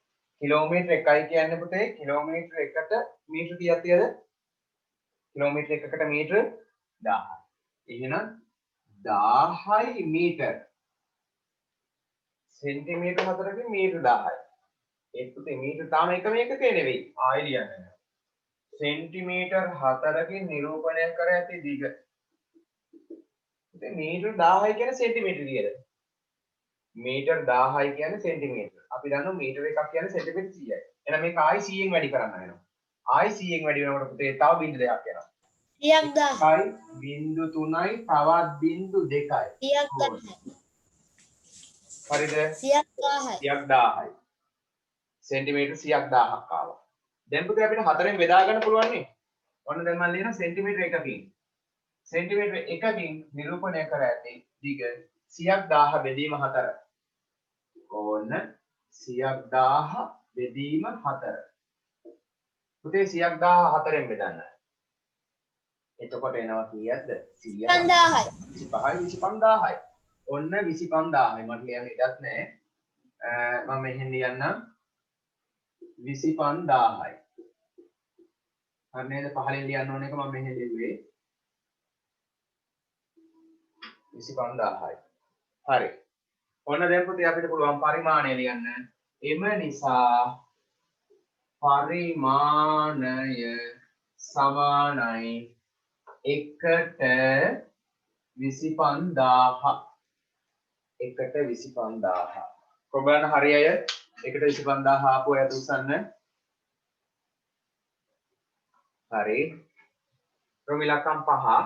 කිලෝමීටර් 1යි කියන්නේ පුතේ කිලෝමීටර් 1ට මීටර කීයක් තියද? කිලෝමීටර් 1කට මීටර 1000. එහෙනම් 1000යි මීටර. සෙන්ටිමීටර 4කින් මීටර 1000යි. ඒ පුතේ මීටර තාම එක මේකකේ නෙවෙයි. ආයෙ ලියන්න. සෙන්ටිමීටර් 4කින් නිරූපණය කර ඇති දිග. පුතේ මීටර 1000යි කියන්නේ සෙන්ටිමීටර කීයද? මීටර් 1000යි කියන්නේ සෙන්ටිමීටර. අපි දන්නවා මීටර එකක් කියන්නේ සෙන්ටිමීටර 100යි. එහෙනම් මේක ආයි 100ෙන් වැඩි කරන්න වෙනවා. ආයි 100ෙන් වැඩි වෙනකොට පුතේ තව බිංදු දෙකක් එනවා. 100,000 බිංදු 3යි තවත් බිංදු 2යි. 100,000 හරිද? 100,000 100,000යි. සෙන්ටිමීටර 100,000ක් ආවා. දැන් පුතේ අපිට 4ෙන් බෙදා ගන්න පුළුවන් නේ. ඔන්න දැන් මම ලියනවා සෙන්ටිමීටර 1කින්. සෙන්ටිමීටර 1කින් නිරූපණය කර ඇති දිග 100,000 බෙදීම 4. ඕන්න 100,000 බෙදීම 4. පුතේ 100,000 4ෙන් බෙදන්න. එතකොට එනවා කීයක්ද? 100. 50,000 25යි 25000යි. ඔන්න 25000යි. මට ලියන්න ඉඩක් නැහැ. මම මෙහෙන් ලියන්නම් 25000යි. හරි නේද? පහලින් ලියන්න ඕන එක මම මෙහෙන් ලිව්වේ 25000යි. හරි. ඔන්න දැන් පුතේ අපිට පුළුවන් පරිමාණය ලියන්න. එම නිසා පරිමාණය සමානයි 1ට 25000. 1ට 25000. කොබලන්න හරි අය 1ට 25000 ආපු අය උස්සන්න. හරි. ප්‍රමිලකම් 5.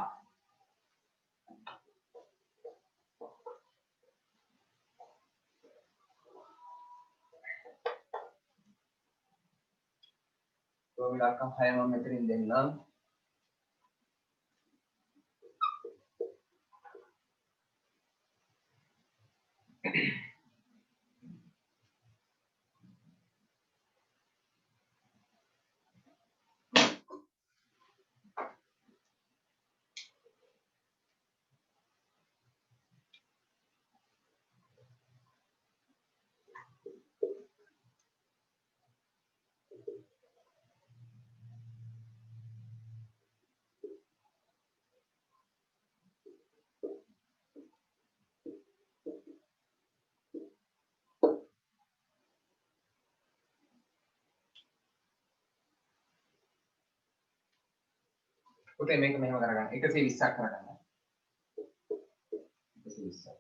ප්‍රමිලකම් 6 මම මෙතනින් දෙන්නම්. පුතේ මේක මෙහෙම කරගන්න. 120ක් කරගන්න. 120ක්.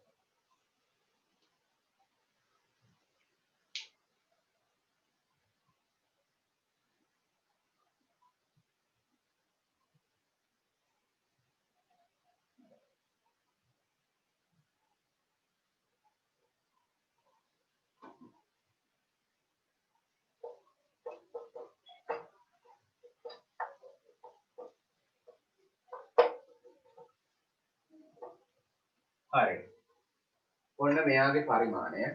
හරි. ඔන්න මෙයාගේ පරිමාණය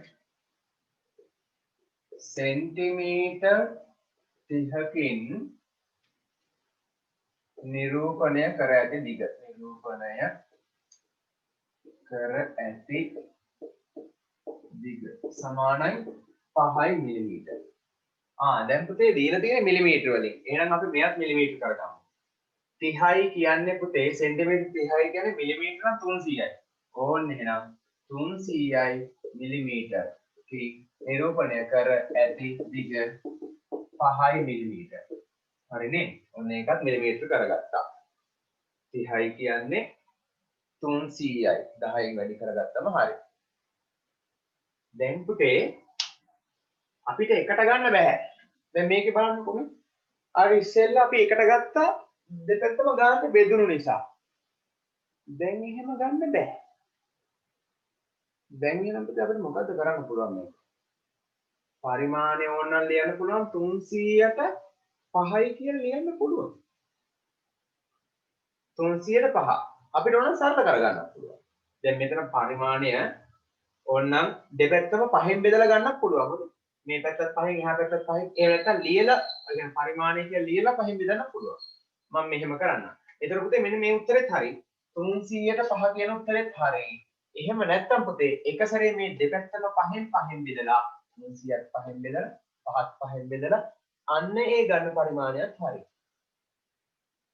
සෙන්ටිමීටර් 30කින් නිරූපණය කර ඇති දිග. නිරූපණය කර ඇති දිග සමානයි 5 මිලිමීටර. දැන් පුතේ දීලා තියෙන මිලිමීටර වලින්. එහෙනම් අපි මෙයත් මිලිමීටර කරගමු. 30යි කියන්නේ පුතේ සෙන්ටිමීටර 30යි කියන්නේ මිලිමීටර නම් 300යි. ඕන්න එහෙනම් 300යි මිලිමීටර කි නිරූපණය කර ඇති දිග 5යි මිලිමීටර. හරිනේ? ඔන්න ඒකත් මිලිමීටර කරගත්තා. 30යි කියන්නේ 300යි 10න් වැඩි කරගත්තම හරි. දැන් පුතේ අපිට එකට ගන්න බෑ. දැන් මේකේ බලන්නකො මේ. අර ඉස්සෙල්ලා අපි එකට ගත්තා දෙපැත්තම ගන්න බෙදුණු නිසා. දැන් එහෙම ගන්න බෑ. දැන් එහෙනම් අපිට මොකද්ද කරන්න පුළුවන් මේක? පරිමාණය ඕනනම් ලියන්න පුළුවන් 300ට 5යි කියලා ලියන්න පුළුවන්. 300ට 5. අපිට ඕන සරල කරගන්න පුළුවන්. දැන් මෙතන පරිමාණය ඕනනම් දෙපැත්තම 5න් බෙදලා ගන්නත් පුළුවන්. මේ පැත්තත් 5න් එහා පැත්තත් 5න් ඒ නැත්තම් ලියලා يعني පරිමාණය කියලා ලියලා 5න් බෙදන්න පුළුවන්. මම මෙහෙම කරන්නම්. ඒතර පුතේ මෙන්න මේ උත්තරෙත් හරි. 300ට 5 කියන උත්තරෙත් හරි. එහෙම නැත්තම් පුතේ එක සැරේ මේ දෙපැත්තම 5න් බෙදලා 300ත් 5න් බෙදලා පහත් පහෙන් බෙදලා අන්න ඒ ගන්න පරිමාණයත් හරි.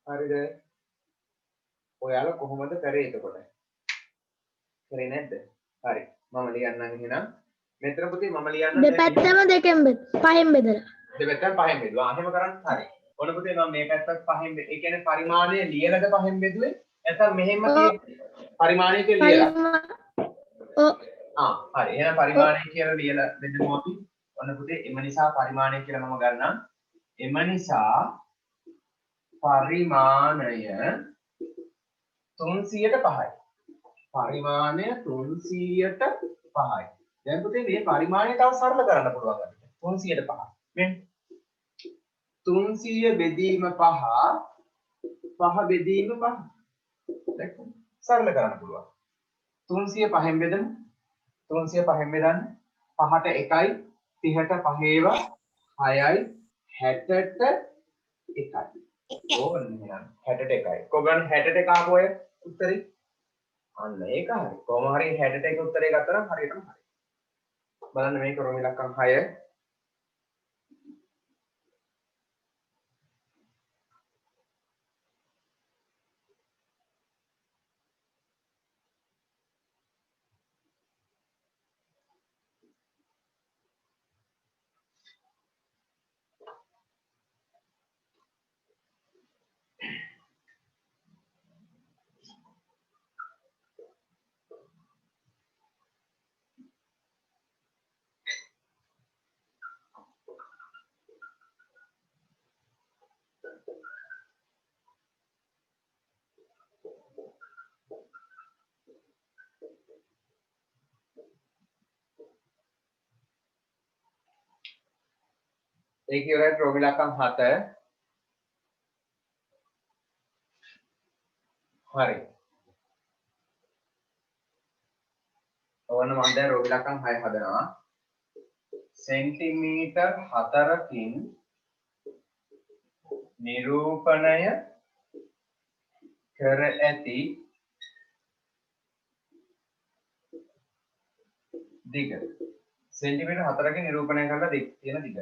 හරිද? ඔයාලා කොහොමද කරේ එතකොට? කරේ නැද්ද? හරි. මම ලියන්නම් එහෙනම්. මෙතන පුතේ මම ලියන්නම් දෙපැත්තම දෙකෙන් පහෙන් බෙදලා. දෙපැත්තම පහෙන් බෙදුවා. එහෙම කරන්න හරි. ඔන්න පුතේ මම මේ පැත්තත් පහෙන් ඒ කියන්නේ පරිමාණය ලියලද පහෙන් බෙදුවේ? නැත්නම් මෙහෙම පරිමාණය කියලා ලියලා. හරි. එහෙනම් පරිමාණය කියලා ලියලා බෙදමු අපි. ඔන්න පුතේ එම නිසා පරිමාණය කියලා මම ගන්නම්. එම නිසා පරිමාණය 305යි. පරිමාණය 305යි. දැන් පුතේ මේ පරිමාණය තව සරල කරන්න පුළුවන් අපිට. 305. මෙන්න 300 බෙදීම 5 5 බෙදීම 5. දැක්කද? සරල කරන්න පුළුවන්. 300 5න් බෙදමු. 300 5න් බෙදන්න. 5ට 1යි 30ට 5 6යි 60ට 1යි. ඕන්න එහෙනම් 60ට 1යි. කොහොමද 60ට 1 ආපු අය උත්තරේ? අන්න ඒක හරි. කොහොම හරි 60ට 1 උත්තරේ ගත්තා නම් හරියටම හරි. බලන්න මේක රෝම ඉලක්කම් 6. ඒක ඉවරයි රෝම ඉලක්කම් 7. හරි. ඕන්න මම දැන් රෝම ඉලක්කම් 6 හදනවා. සෙන්ටිමීටර් 4කින් නිරූපණය කර ඇති දිග. සෙන්ටිමීටර් 4කින් නිරූපණය කරලා තියෙන දිග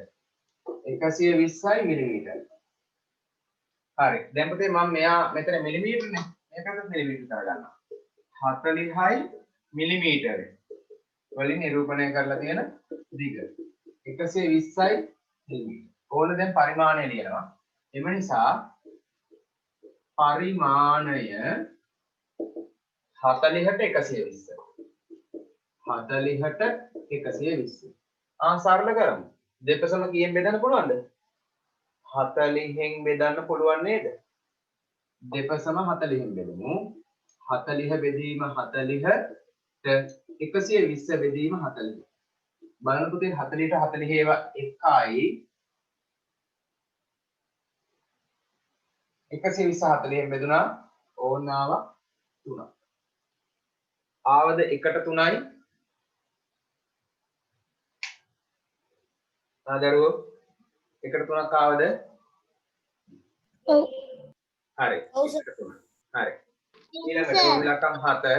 120යි මිලිමීටර. හරි. දැන් පුතේ මම මෙයා මෙතන මිලිමීටරනේ. මේකත් මිලිමීටර කරගන්නවා. 40යි මිලිමීටර වලින් නිරූපණය කරලා තියෙන දිග 120යි මිලිමීටර. ඕන දැන් පරිමාණය ලියනවා. එම නිසා පරිමාණය 40ට 120. 40ට 120. සරල කරමු. දෙපසම කීයෙන් බෙදන්න පුළුවන්ද? 40න් බෙදන්න පුළුවන් නේද? දෙපසම 40න් බෙදමු. 40 බෙදීම 40ට 120 බෙදීම 40. බලන්න පුතේ 40ට 40 ඒවා 1යි 120 40න් බෙදුනා ඕන ආවා 3. ආවද 1ට 3යි? දරුවෝ 1ට 3ක් ආවද? ඔව්. හරි. ඔව් සර්. 1ට 3. හරි. ඊළඟට රෝම ඉලක්කම් 7.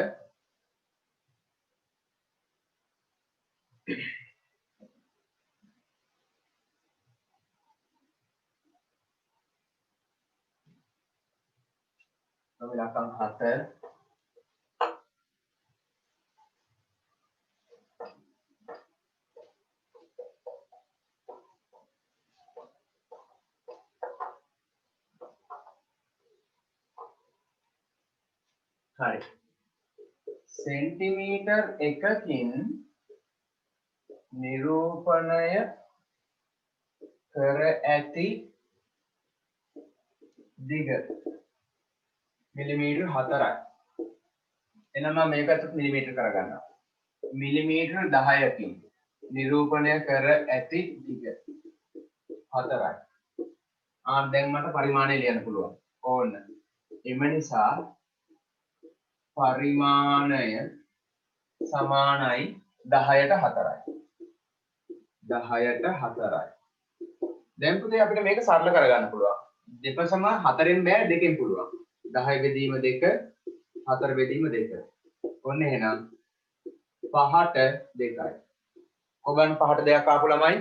රෝම ඉලක්කම් 7. හරි. සෙන්ටිමීටර් 1කින් නිරූපණය කර ඇති දිග මිලිමීටර් 4යි. එහෙනම් මම මේ පැත්තට මිලිමීටර් කරගන්නවා. මිලිමීටර් 10කින් නිරූපණය කර ඇති දිග 4යි. දැන් මට පරිමාණය ලියන්න පුළුවන්. ඕන්න. එම නිසා පරිමාණය සමානයි 10ට 4යි. 10ට 4යි. දැන් පුතේ අපිට මේක සරල කරගන්න පුළුවන්. දෙපසම 4ෙන් බෑ 2කින් පුළුවන්. 10 බෙදීම 2 4 බෙදීම 2. ඔන්න එහෙනම් 5ට 2යි. ඔබන් 5ට 2ක් ආපු ළමයි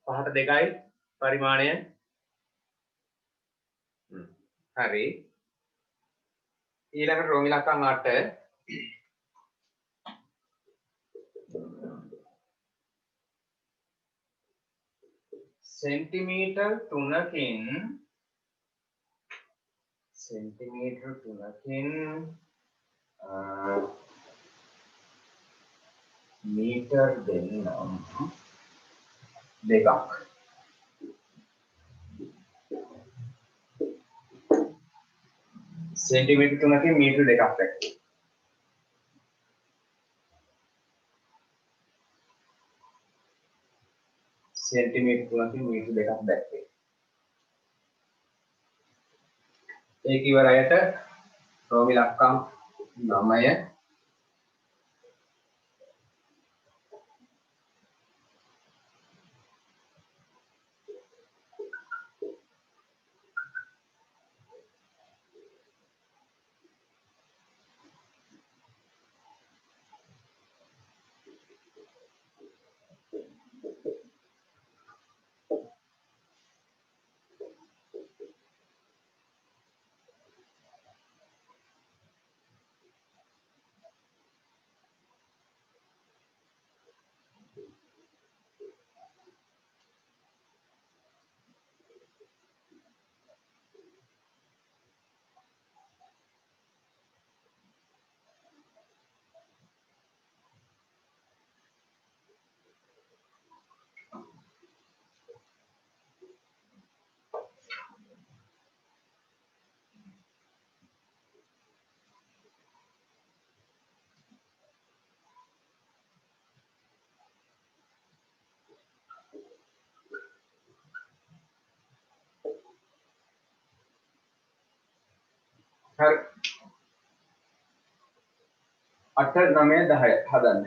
5ට 2යි පරිමාණය. හරි. ඊළඟට රෝමි ඉලක්කම් 8 සෙන්ටිමීටර් 3කින් මීටර් දෙන්නම් දෙකක්. सेंटीमीटर 3කින් මීටර 2ක් දැක්කේ. सेंटीमीटर 3කින් මීටර 2ක් දැක්කේ. ඒක ඉවරයට රෝමි ඉලක්කම් 9 හරි 8 9 10 හදන්න.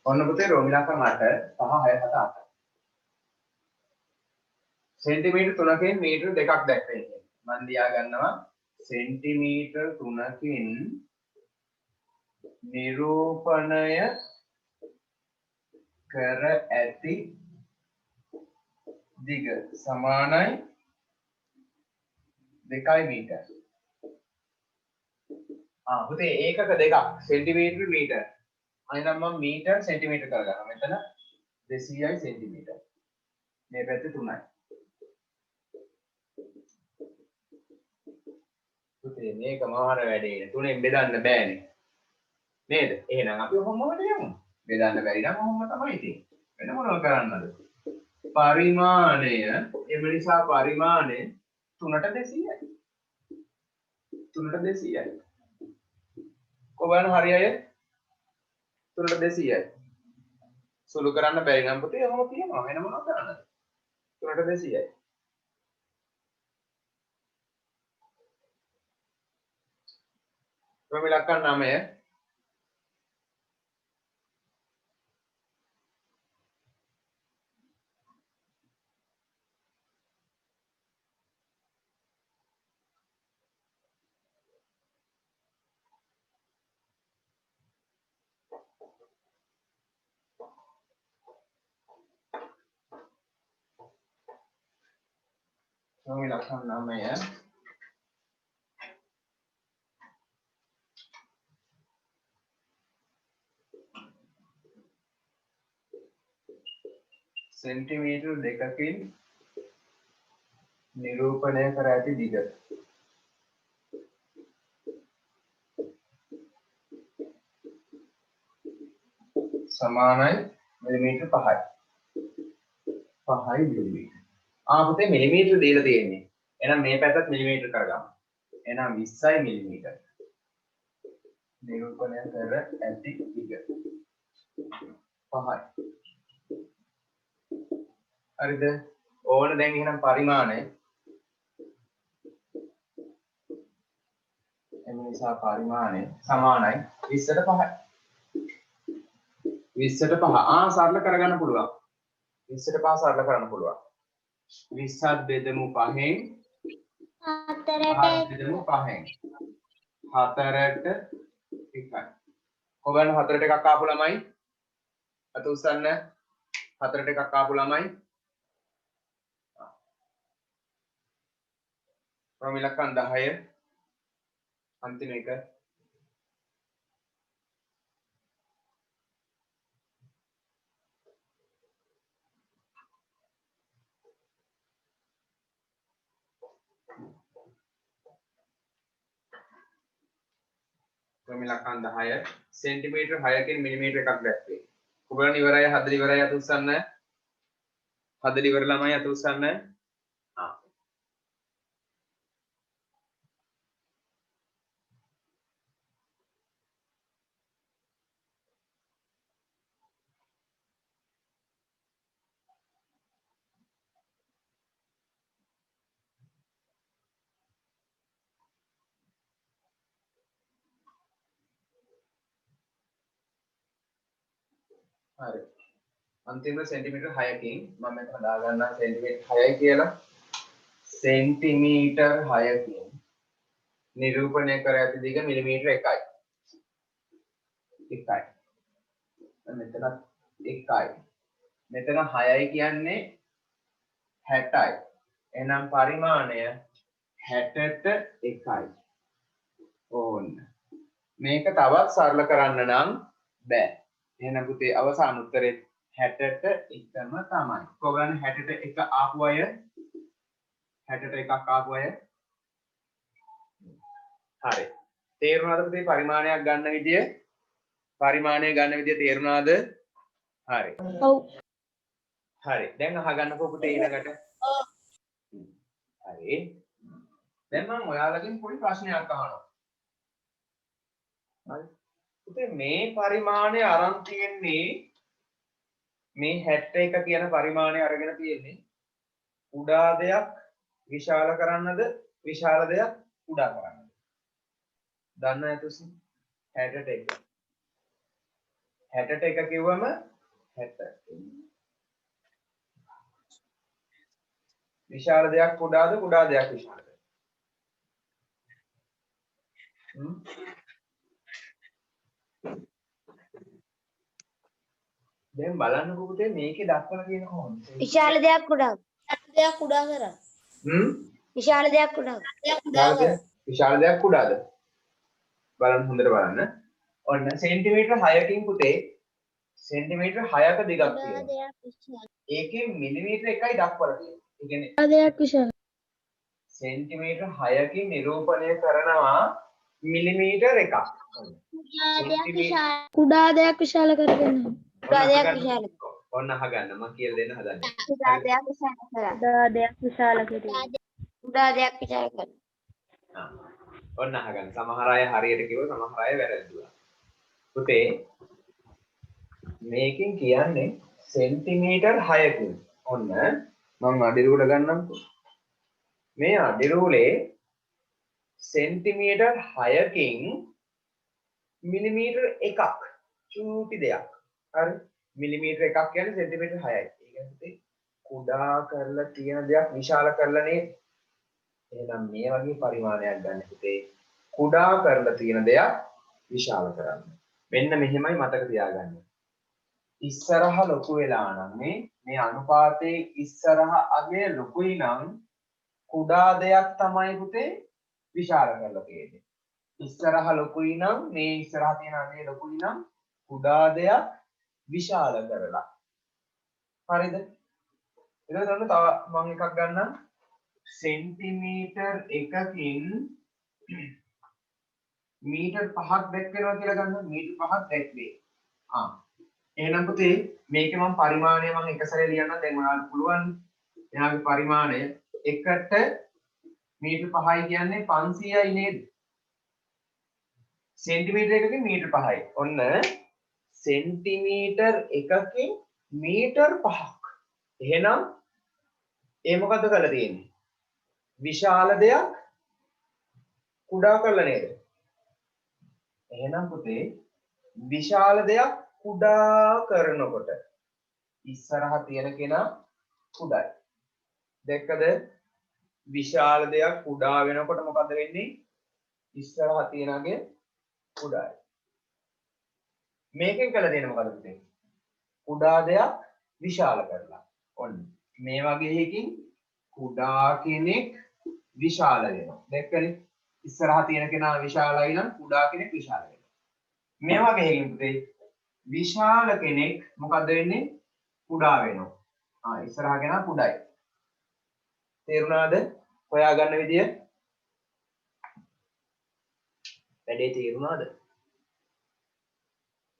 ඔන්න පුතේ රෝමි ඉලක්කම් 8 5 6 7 8 සෙන්ටිමීටර් 3කින් මීටර 2ක් දැක්කේ. මම ලියා ගන්නවා සෙන්ටිමීටර් 3කින් නිරූපණය කර ඇති දිග සමානයි 2 මීටර. පුතේ ඒකක දෙකක් සෙන්ටිමීටර මීටර. අයිනම් මම මීටර සෙන්ටිමීටර කරගන්නවා. මෙතන 200යි සෙන්ටිමීටර. මේ පැත්තේ 3යි. පුතේ මේක මහාන වැඩේ. 3ෙන් බෙදන්න බෑනේ. නේද? එහෙනම් අපි ඔහොමම යමු. බෙදන්න බැරි නම් ඔහොම තමයි තියෙන්නේ. වෙන මොනවද කරන්නද? පරිමාණය එම නිසා පරිමාණය 3ට 200යි. 3ට 200යි. කොහොමද හරි අය? 3ට 200යි. සුළු කරන්න බැරි නම් පුතේ ඔහොම තියනවා. වෙන මොනවද කරන්නද? 3ට 200යි. රෝමි ඉලක්කම් 9 රෝමි ඉලක්කම් 9 सेंटीमीटर 2කින් නිරූපණය කර ඇති දිග සමානයි මිලිමීටර 5යි. 5යි මිලිමීටර. පුතේ මිලිමීටර දීලා තියෙන්නේ. එහෙනම් මේ පැත්තත් මිලිමීටර කරගමු. එහෙනම් 20යි මිලිමීටර. නිරූපණය කර ඇති දිග 5යි. හරිද? ඕන දැන් එහෙනම් පරිමාණය එම නිසා පරිමාණය සමානයි 20ට 5යි. 20ට 5 සරල කරගන්න පුළුවන්. 20ට 5 සරල කරන්න පුළුවන්. 20ත් බෙදමු 5න් 4ට බෙදමු 5න් 4ට 1යි. කොහොමද 4ට එකක් ආපු ළමයි? අත උස්සන්න. 4ට එකක් ආපු ළමයි. ප්‍රමිලකන් 10 අන්තිම එක ප්‍රමිලකන් 10 සෙන්ටිමීටර් 6කින් මිලිමීටර එකක් දැක්වේ. කුඹරන ඉවරයි හදලා ඉවරයි අත උස්සන්න. හදලා ඉවර ළමයි අත උස්සන්න. හරි. අන්තිම සෙන්ටිමීටර් 6කින් මම මේක හදා ගන්නවා සෙන්ටිමීටර් 6යි කියලා. සෙන්ටිමීටර් 6කින් නිරූපණය කර ඇති දිග මිලිමීටර 1යි. 1යි. මෙතන 1යි. මෙතන 6යි කියන්නේ 60යි. එහෙනම් පරිමාණය 60ට 1යි. ඕන්න. මේක තවත් සරල කරන්න නම් බෑ. එහෙනම් පුතේ අවසාන උත්තරේ 60ට 1ම තමයි. කොහොමද 60ට 1 ආපු අය 60ට 1ක් ආපු අය හරි. තේරුණාද පුතේ පරිමාණයක් ගන්න විදිය? පරිමාණය ගන්න විදිය තේරුණාද? හරි. ඔව්. හරි. දැන් අහගන්නකෝ පුතේ ඊළඟට. හරි. දැන් මම ඔයාලගෙන් පොඩි ප්‍රශ්නයක් අහනවා. හරි. පුතේ මේ පරිමාණය අරන් තියෙන්නේ මේ 61 කියන පරිමාණය අරගෙන තියෙන්නේ කුඩා දෙයක් විශාල කරන්නද විශාල දෙයක් කුඩා කරන්නද? දන්නවද තුසි? 61. 61 කිව්වම 60. විශාල දෙයක් කුඩාද කුඩා දෙයක් විශාලද? දැන් බලන්නකෝ පුතේ මේකේ දක්වලා තියෙන කොහොමද? විශාල දෙයක් කුඩා. දෙයක් කුඩා කරා. විශාල දෙයක් කුඩා. විශාල දෙයක් කුඩාද? බලන්න හොඳට බලන්න. ඔන්න සෙන්ටිමීටර 6කින් පුතේ සෙන්ටිමීටර 6ක දිගක් තියෙනවා. ඒකෙන් මිලිමීටර 1යි දක්වලා තියෙන්නේ. ඒ කියන්නේ දෙයක් විශාල. සෙන්ටිමීටර 6කින් නිරූපණය කරනවා මිලිමීටර 1ක්. කුඩා දෙයක් විශාල කරගෙන. කුඩා දෙයක් විශාල. ඔන්න අහගන්න මම කියලා දෙන්න හදන්නේ. කුඩා දෙයක් විශාල කරා. කුඩා දෙයක් විශාල කරගෙන. කුඩා දෙයක් විශාල කරා. ඔන්න අහගන්න. සමහර අය හරියට කිව්ව සමහර අය වැරදුවා. පුතේ මේකෙන් කියන්නේ සෙන්ටිමීටර් 6කින්. ඔන්න මම අඩිරුල ගන්නම්කෝ. මේ අඩිරුලේ සෙන්ටිමීටර් 6කින් මිලිමීටර් 1ක් චූටි දෙයක්. හරි මිලිමීටර 1ක් කියන්නේ සෙන්ටිමීටර් 6යි. ඒ කියන්නේ කුඩා කරලා තියෙන දෙයක් විශාල කරලා නේද? එහෙනම් මේ වගේ පරිමාණයක් ගන්න පුතේ කුඩා කරලා තියෙන දෙයක් විශාල කරන්න. මෙන්න මෙහෙමයි මතක තියාගන්න. ඉස්සරහ ලොකු වෙලා නම් මේ අනුපාතයේ ඉස්සරහ අගය ලොකුයි නම් කුඩා දෙයක් තමයි පුතේ විශාල කරලා තියෙන්නේ. ඉස්සරහ ලොකුයි නම් මේ ඉස්සරහ තියෙන අගය ලොකුයි නම් කුඩා දෙයක් විශාල කරලා. හරිද? ඊළඟට තව මම එකක් ගන්නම්. සෙන්ටිමීටර් 1කින් මීටර් 5ක් දැක්වෙනවා කියලා ගන්න. මීටර් 5ක් දැක්වේ. එහෙනම් පුතේ මේකේ මම පරිමාණය මම එක සැරේ ලියන්න දැන් ඔයාලට පුළුවන්. එයාගේ පරිමාණය 1ට මීටර් 5යි කියන්නේ 500යි නේද? සෙන්ටිමීටර එකකින් මීටර 5යි. ඔන්න සෙන්ටිමීටර් එකකින් මීටර් 5ක්. එහෙනම් ඒ මොකද්ද කරලා තියෙන්නේ? විශාල දෙයක් කුඩා කරලා නේද? එහෙනම් පුතේ විශාල දෙයක් කුඩා කරනකොට ඉස්සරහා තියෙන කෙනා කුඩායි. දැක්කද? විශාල දෙයක් කුඩා වෙනකොට මොකද වෙන්නේ? ඉස්සරහා තියනගේ කුඩායි. මේකෙන් කළ දෙන්නේ මොකද පුතේ? කුඩා දෙයක් විශාල කරලා. ඔන්න මේ වගේ එකකින් කුඩා කෙනෙක් විශාල වෙනවා. දැක්කනේ? ඉස්සරහා තියෙන කෙනා විශාලයි නම් කුඩා කෙනෙක් විශාල වෙනවා. මේ වගේ එකකින් පුතේ විශාල කෙනෙක් මොකද වෙන්නේ? කුඩා වෙනවා. ඉස්සරහා කෙනා කුඩායි. තේරුණාද? හොයාගන්න විදිය? වැඩේ තේරුණාද?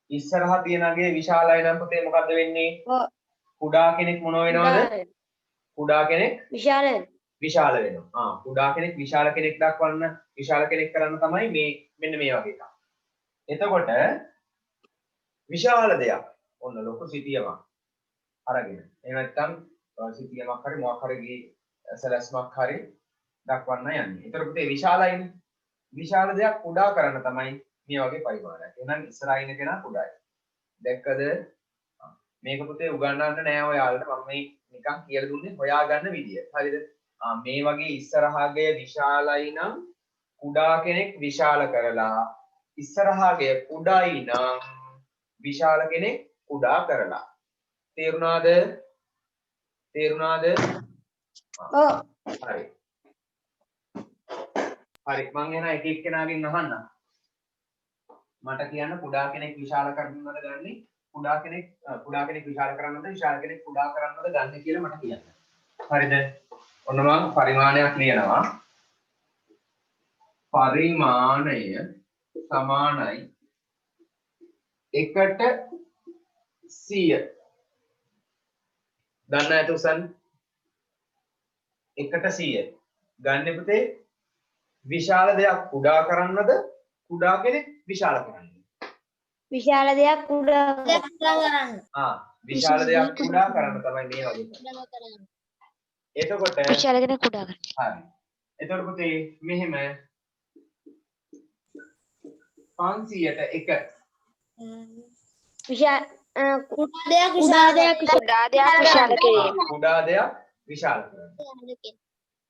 ඉස්සරහා තියනගේ විශාලයි නම් පුතේ මොකද්ද වෙන්නේ? කුඩා කෙනෙක් මොන වෙනවද? කුඩා කෙනෙක් විශාල වෙනවා. කුඩා කෙනෙක් විශාල කෙනෙක් දක්වන්න විශාල කෙනෙක් කරන්න තමයි මේ මෙන්න මේ වගේ එකක්. එතකොට විශාල දෙයක් ඔන්න ලොකු සිතියමක් අරගෙන. එහෙම නැත්නම් සිතියමක් හරි මොකක් හරි ගේ සැලැස්මක් හරි දක්වන්න යන්නේ. ඒතර පුතේ විශාලයිනේ. විශාල දෙයක් කුඩා කරන්න තමයි මේ වගේ පරිමාණයක්. එහෙනම් ඉස්සරහින් ඉන්න කෙනා කුඩායි. දැක්කද? මේක පුතේ උගන්වන්න නෑ ඔයාලට. මම මේ නිකන් කියලා දුන්නේ හොයාගන්න විදිය. හරිද? මේ වගේ ඉස්සරහාගේ විශාලයි නම් කුඩා කෙනෙක් විශාල කරලා ඉස්සරහාගේ කුඩායි නම් විශාල කෙනෙක් කුඩා කරලා. තේරුණාද? තේරුණාද? හරි. හරි මම එන එක එක්කෙනාගෙන් අහන්න. මට කියන්න කුඩා කෙනෙක් විශාල කරනවද ගන්නේ? කුඩා කෙනෙක් විශාල කරනවද විශාල කෙනෙක් කුඩා කරනවද ගන්න කියලා මට කියන්න. හරිද? ඔන්න මම පරිමාණයක් ලියනවා. පරිමාණය සමානයි 1ට 100. දන්න ඇත උසන් 1ට 100. ගන්න පුතේ විශාල දෙයක් කුඩා කරන්නද කුඩා කෙනෙක් විශාල කරන්නද? විශාල දෙයක් කුඩා කරන්න. විශාල දෙයක් කුඩා කරන්න තමයි මේ වගේ. එතකොට විශාල කෙනෙක් කුඩා කරන්න. හරි. එතකොට පුතේ මෙහෙම 500ට 1 කුඩා දෙයක් විශාල කරන්න.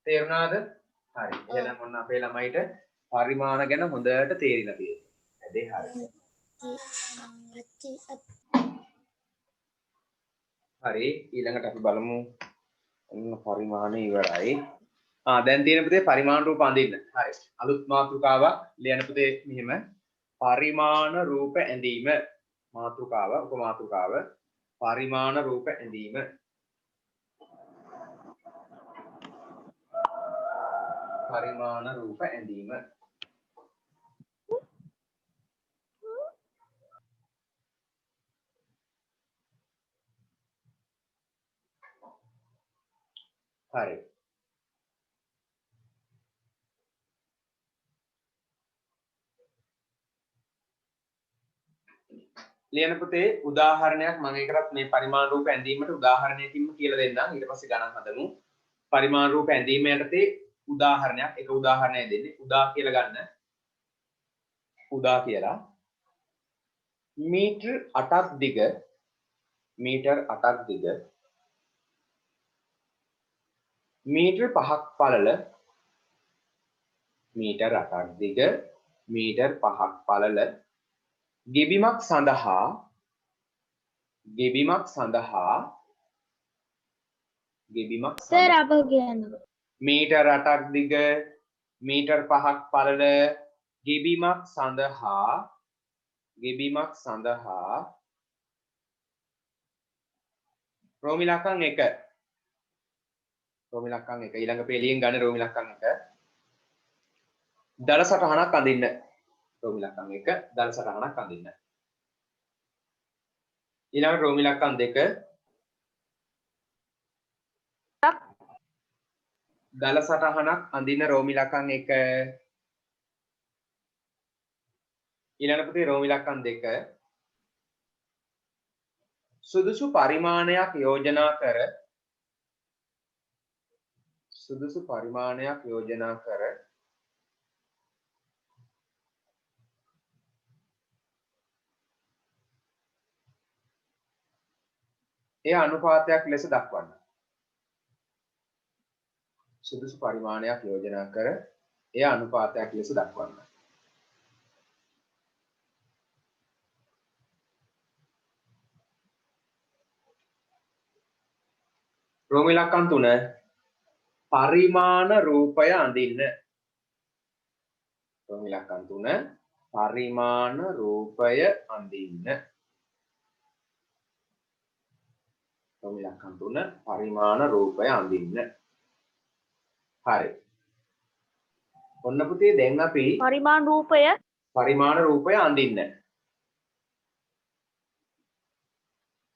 තේරුණාද? හරි. එහෙනම් ඔන්න අපේ ළමයිට පරිමාණ ගැන හොඳට තේරිලා තියෙනවා. වැඩේ හරි. හරි ඊළඟට අපි බලමු ඔන්න පරිමාණ ඉවරයි. දැන් තියෙන පුතේ පරිමාණ රූප අඳින්න. හරි. අලුත් මාතෘකාවක් ලියන්න පුතේ මෙහෙම පරිමාණ රූප ඇඳීම. මාතෘකාව උපමාතෘකාව පරිමාණ රූප ඇඳීම. පරිමාණ රූප ඇඳීම. හරි. ලියන පුතේ උදාහරණයක් මම එකකට මේ පරිමාණ රූප ඇඳීමට උදාහරණයකින්ම කියලා දෙන්නම්. ඊට පස්සේ ගණන් හදමු. පරිමාණ රූප ඇඳීම යටතේ උදාහරණයක් එක උදාහරණයක් දෙන්නේ. උදා කියලා ගන්න. උදා කියලා. මීටර් 8ක් දිග මීටර් 8ක් දිග මීටර් 5ක් පළල මීටර් 8ක් දිග මීටර් 5ක් පළල ගෙබිමක් සඳහා සර් අප කියන්න. මීටර් 8ක් දිග මීටර් 5ක් පළල ගෙබිමක් සඳහා රෝමි ලකම් 1 ඊළඟ පෙළියෙන් ගන්න රෝමි ලකම් 1 දල සටහනක් අඳින්න. රෝමි ලකම් 1 දල සටහනක් අඳින්න. ඊළඟ රෝමි ලකම් 2 දල සටහනක් අඳින්න. රෝමි ලකම් 1 ඊළඟ පුතේ රෝම ඉලක්කම් 2 සුදුසු පරිමාණයක් යෝජනා කර එය අනුපාතයක් ලෙස දක්වන්න. සුදුසු පරිමාණයක් යෝජනා කර එය අනුපාතයක් ලෙස දක්වන්න. රෝම ඉලක්කම් 3 පරිමාණ රූපය අඳින්න. රෝම ඉලක්කම් 3 පරිමාණ රූපය අඳින්න. රෝම ඉලක්කම් 3 පරිමාණ රූපය අඳින්න. හරි. ඔන්න පුතේ දැන් අපි පරිමාණ රූපය අඳින්න.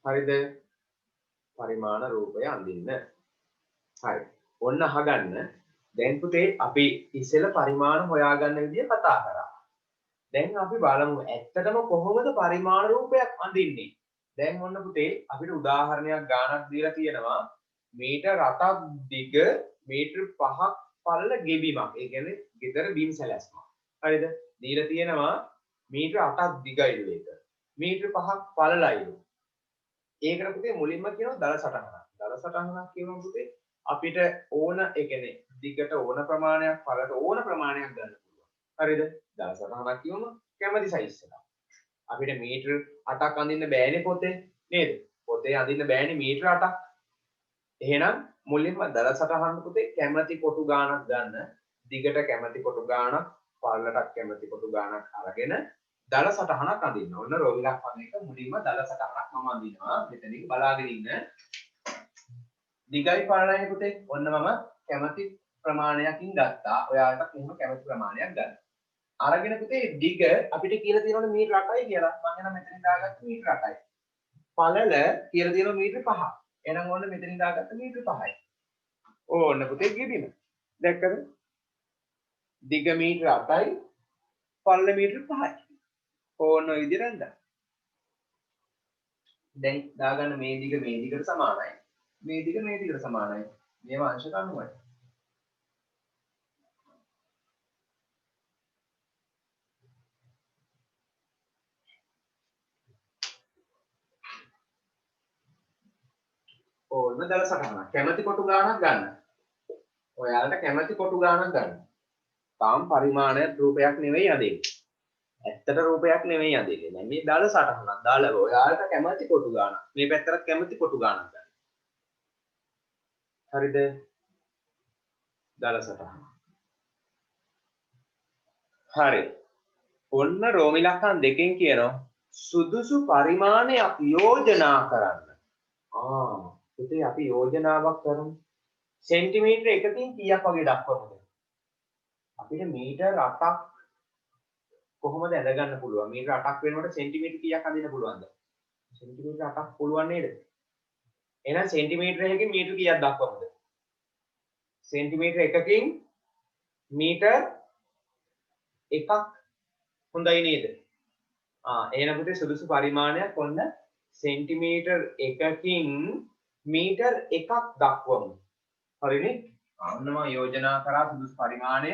හරිද? පරිමාණ රූපය අඳින්න. හරි. ඔන්න අහගන්න. දැන් පුතේ අපි ඉස්සෙල්ලා පරිමාණ හොයාගන්න විදිය කතා කරා. දැන් අපි බලමු ඇත්තටම කොහොමද පරිමාණ රූපයක් අඳින්නේ. දැන් ඔන්න පුතේ අපිට උදාහරණයක් ගානක් දීලා තියෙනවා. මීටර් 8ක් දිග මීටර් 5ක් පළල ගෙබිමක්. ඒ කියන්නේ ගෙදර බිම් සැලැස්මක්. හරිද? දීලා තියෙනවා මීටර් 8ක් දිගයිලු ඒක. මීටර් 5ක් පළලයිලු. ඒකට පුතේ මුලින්ම කියනවා දල සටහනක්. දල සටහනක් කියනවා පුතේ අපිට ඕන ඒ කියන්නේ දිගට ඕන ප්‍රමාණයක් පළලට ඕන ප්‍රමාණයක් ගන්න පුළුවන්. හරිද? දල සටහනක් කියවම කැමති සයිස් එකක්. අපිට මීටර් 8ක් අඳින්න බෑනේ පොතේ නේද? පොතේ අඳින්න බෑනේ මීටර් 8ක්. එහෙනම් මුලින්ම දල සටහන පුතේ කැමති කොටු ගාණක් ගන්න. දිගට කැමති කොටු ගාණක්, පළලට කැමති කොටු ගාණක් අරගෙන දල සටහනක් අඳින්න. ඔන්න රෝවිලක් වගේ එක මුලින්ම දල සටහනක් මම අඳිනවා. මෙතනින් බලාගෙන ඉන්න. දිගයි පළලයි පුතේ. ඔන්න මම කැමති ප්‍රමාණයකින් ගත්තා. ඔයාලට මෙහෙම කැමති ප්‍රමාණයක් ගන්න. අරගෙන පුතේ දිග අපිට කියලා තියෙනවනේ මීටර 8යි කියලා. මම එහෙනම් මෙතනින් දාගත්ත මීටර 8යි. පළල කියලා තියෙනවා මීටර 5. එහෙනම් ඔන්න මෙතනින් දාගත්ත මීටර 5යි. ඕන්න පුතේ ගෙඩිම. දැක්කද? දිග මීටර 8යි, පළල මීටර 5යි. ඕන්න ඔය විදිහට අඳා. දැන් දාගන්න මේ දිගට සමානයි. මේ දිගට සමානයි. මේවා අංශක 90යි. ඕන්න දල සටහනක්. කැමති කොටු ගාණක් ගන්න. ඔයාලට කැමති කොටු ගාණක් ගන්න. තාම පරිමාණ රූපයක් නෙවෙයි අදින්නේ. ඇත්තට රූපයක් නෙවෙයි අදින්නේ. දැන් මේ දල සටහනක්. දල ඔයාලට කැමති කොටු ගාණක්. මේ පැත්තට කැමති කොටු ගාණක් ගන්න. හරිද? දල සටහන. හරි. ඔන්න රෝම ඉලක්කම් 2කින් කියනවා සුදුසු පරිමාණයක් යෝජනා කරන්න. පුතේ අපි යෝජනාවක් කරමු. සෙන්ටිමීටර එකකින් කීයක් වගේ දක්වමුද? අපිට මීටර් 8ක් කොහොමද ඇඳ ගන්න පුළුවන්? මීටර් 8ක් වෙනකොට සෙන්ටිමීටර කීයක් අඳින්න පුළුවන්ද? සෙන්ටිමීටර 8ක් පුළුවන් නේද? එහෙනම් සෙන්ටිමීටර එකකින් මීටර කීයක් දක්වමුද? සෙන්ටිමීටර එකකින් මීටර් එකක් හොඳයි නේද? එහෙනම් පුතේ සුදුසු පරිමාණයක් ඔන්න සෙන්ටිමීටර් එකකින් මීටර් එකක් දක්වමු. හරිනේ? ඔන්න මම යෝජනා කරා සුදුසු පරිමාණය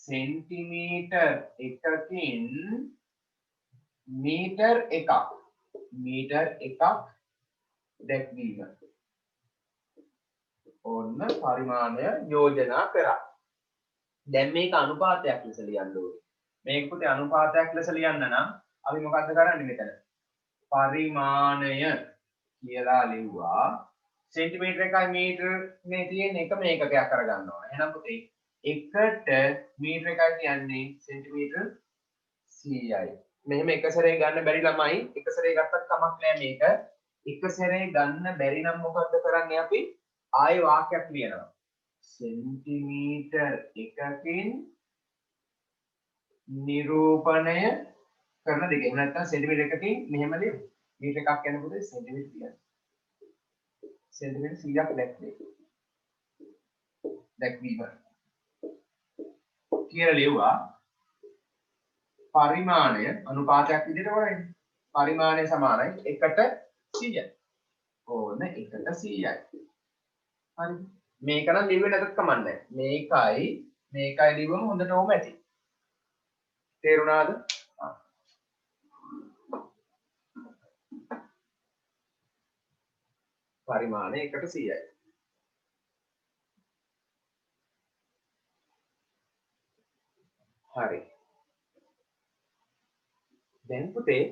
සෙන්ටිමීටර් එකකින් මීටර් එකක්. මීටර් එකක් දැක්වීම. ඔන්න පරිමාණය යෝජනා කරා. දැන් මේක අනුපාතයක් ලෙස ලියන්න ඕනේ. මේක පුතේ අනුපාතයක් ලෙස ලියන්න නම් අපි මොකද්ද කරන්නේ මෙතන? පරිමාණය කියලා ලිව්වා. සෙන්ටිමීටර එකයි මීටර මේ තියෙන එකම ඒකකයක් කරගන්න ඕන. එහෙනම් පුතේ එකට මීටර එකයි කියන්නේ සෙන්ටිමීටර 100යි. මෙහෙම එක සැරේ ගන්න බැරි ළමයි එක සැරේ ගත්තත් කමක් නෑ මේක. එක සැරේ ගන්න බැරි නම් මොකද්ද කරන්නේ අපි? ආයෙ වාක්‍යයක් ලියනවා. සෙන්ටිමීටර එකකින් නිරූපණය කරන දෙක. එහෙම නැත්නම් සෙන්ටිමීටර එකකින් මෙහෙම ලියමු. මීටර එකක් කියන්නේ පුතේ සෙන්ටිමීටර 100යි. සෙන්ටිමීටර 100ක් දැක්වීම කියලා ලියුවා. පරිමාණය අනුපාතයක් විදිහට කරන්නේ. පරිමාණය සමානයි 1ට 100යි. ඕන 1ට 100යි. හරි. මේක නම් ලිව්වේ නැතත් කමන්නේ. මේකයි ලිව්වම හොඳටම ඇති. තේරුණාද? පරිමාණය 1ට 100යි. හරි. දැන් පුතේ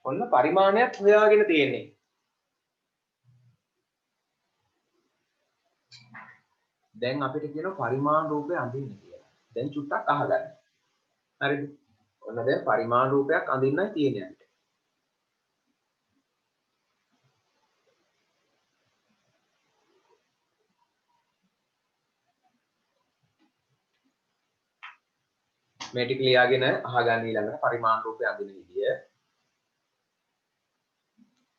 ඔන්න පරිමාණයක් හොයාගෙන තියෙන්නේ. දැන් අපිට කියනවා පරිමාණ රූපය අඳින්න කියලා. දැන් චුට්ටක් අහගන්න. හරිද? ඔන්න දැන් පරිමාණ රූපයක් අඳින්නයි තියෙන්නේ අපිට. මේ ටික ලියාගෙන අහගන්න ඊළඟට පරිමාණ රූපය අඳින විදිය.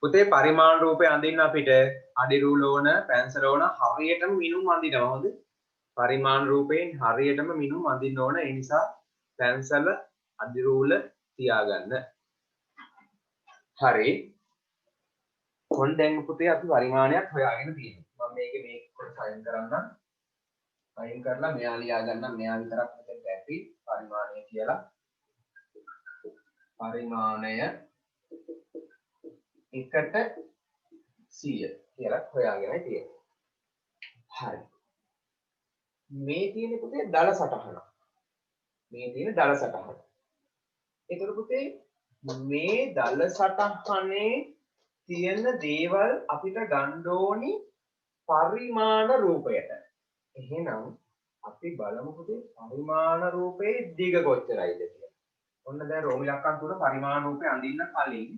පුතේ පරිමාණ රූපය අඳින්න අපිට අඩි රූල ඕන, පැන්සල ඕන, හරියටම මිනුම් අඳිනවා. හොඳ. පරිමාණ රූපයෙන් හරියටම මිනුම් අඳින්න ඕන. ඒ නිසා පැන්සල අඩි රූල තියාගන්න. හරි. කොන් දැන් පුතේ අපි පරිමාණයක් හොයාගෙන තියෙනවා. මම මේක කොට සයින් කරන්නම්. සයින් කරලා මෙයා ලියා ගන්නම්. මෙයා විතරක් මෙතෙන් ඇති පරිමාණය කියලා. පරිමාණය 1ට 100 කියලා හොයාගෙනයි තියෙන්නේ. හරි. මේ තියෙන පුතේ දල සටහන. මේ තියෙන දල සටහන. ඒතර පුතේ මේ දල සටහනේ තියෙන දේවල් අපිට ගන්න ඕනි පරිමාණ රූපයට. එහෙනම් අපි බලමු පුතේ පරිමාණ රූපයේ දිග කොච්චරයිද කියලා. ඔන්න දැන් රෝමි ලක්කම් තුන පරිමාණ රූපේ අඳින්න කලින්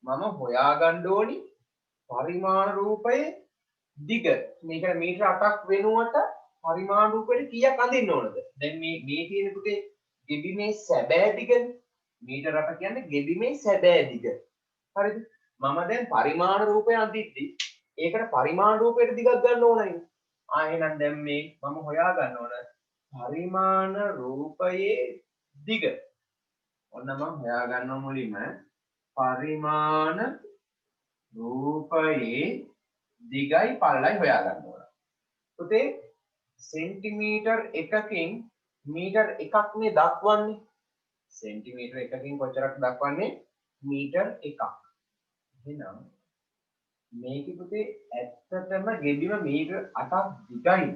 මම හොයාගන්න ඕනි පරිමාණ රූපයේ දිග. මේක මීටර 8ක් වෙනුවට පරිමාණ රූපෙට කීයක් අඳින්න ඕනද? දැන් මේ තියෙන පුතේ ගෙබිමේ සැබෑ දිගනේ. මීටර 8 කියන්නේ ගෙබිමේ සැබෑ දිග. හරිද? මම දැන් පරිමාණ රූපය අඳිද්දි ඒකට පරිමාණ රූපයට දිගක් ගන්න ඕනයි. එහෙනම් දැන් මේ මම හොයා ගන්න ඕන පරිමාණ රූපයේ දිග. ඔන්න මම හොයා ගන්නවා මුලින්ම පරිමාණ රූපයේ දිගයි පළලයි හොයා ගන්න ඕන. පුතේ සෙන්ටිමීටර් එකකින් මීටර් එකක් නේ දක්වන්නේ. සෙන්ටිමීටර් එකකින් කොච්චරක් දක්වන්නේ? මීටර් එකක්. එහෙනම් මේක පුතේ ඇත්තටම ගෙඩිම මීටර් 8ක් දිගයි.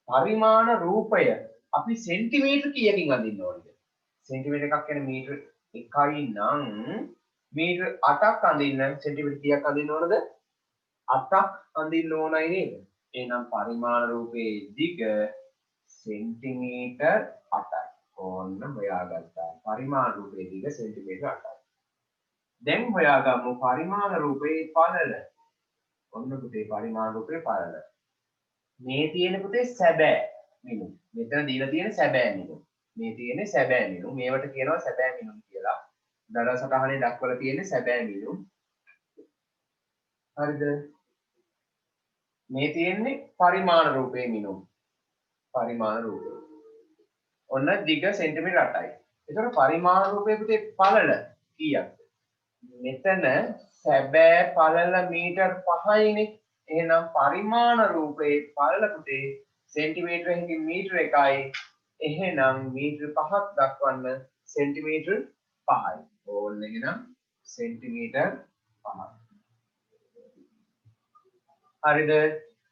පරිමාණ රූපය අපි සෙන්ටිමීටර් කීයකින් අඳින්න ඕනද? සෙන්ටිමීටර් එකක් කියන්නේ මීටර් 1යි නම් මීටර් 8ක් අඳින්න සෙන්ටිමීටර් කීයක් අඳින්න ඕනද? 8ක් අඳින්න ඕනයි නේද? එහෙනම් පරිමාණ රූපයේ දිග සෙන්ටිමීටර් 8යි. ඕන්න හොයාගත්තා. පරිමාණ රූපයේ දිග සෙන්ටිමීටර් 8යි. දැන් හොයාගමු පරිමාණ රූපයේ පළල. ඔන්න පුතේ පරිමාණ රූපයේ පළල. මේ තියෙන පුතේ සැබෑ මිනුම්. මෙතන දීලා තියෙන සැබෑ මිනුම්. මේ තියෙන්නේ සැබෑ මිනුම්. මේවට කියනවා සැබෑ මිනුම් කියලා. දල සටහනේ දක්වලා තියෙන සැබෑ මිනුම්. හරිද? මේ තියෙන්නේ පරිමාණ රූපයේ මිනුම්. පරිමාණ රූපය. ඔන්න දිග සෙන්ටිමීටර් 8යි. ඒතර පරිමාණ රූපයේ පුතේ පළල කීයක්ද? මෙතන සැබෑ පළල මීටර් 5යිනේ. එහෙනම් පරිමාණ රූපයේ පළල පුතේ සෙන්ටිමීටර එකකින් මීටර 1යි. එහෙනම් මීටර 5ක් දක්වන්න සෙන්ටිමීටර 5යි. ඕන්න එහෙනම් සෙන්ටිමීටර 5යි. හරිද?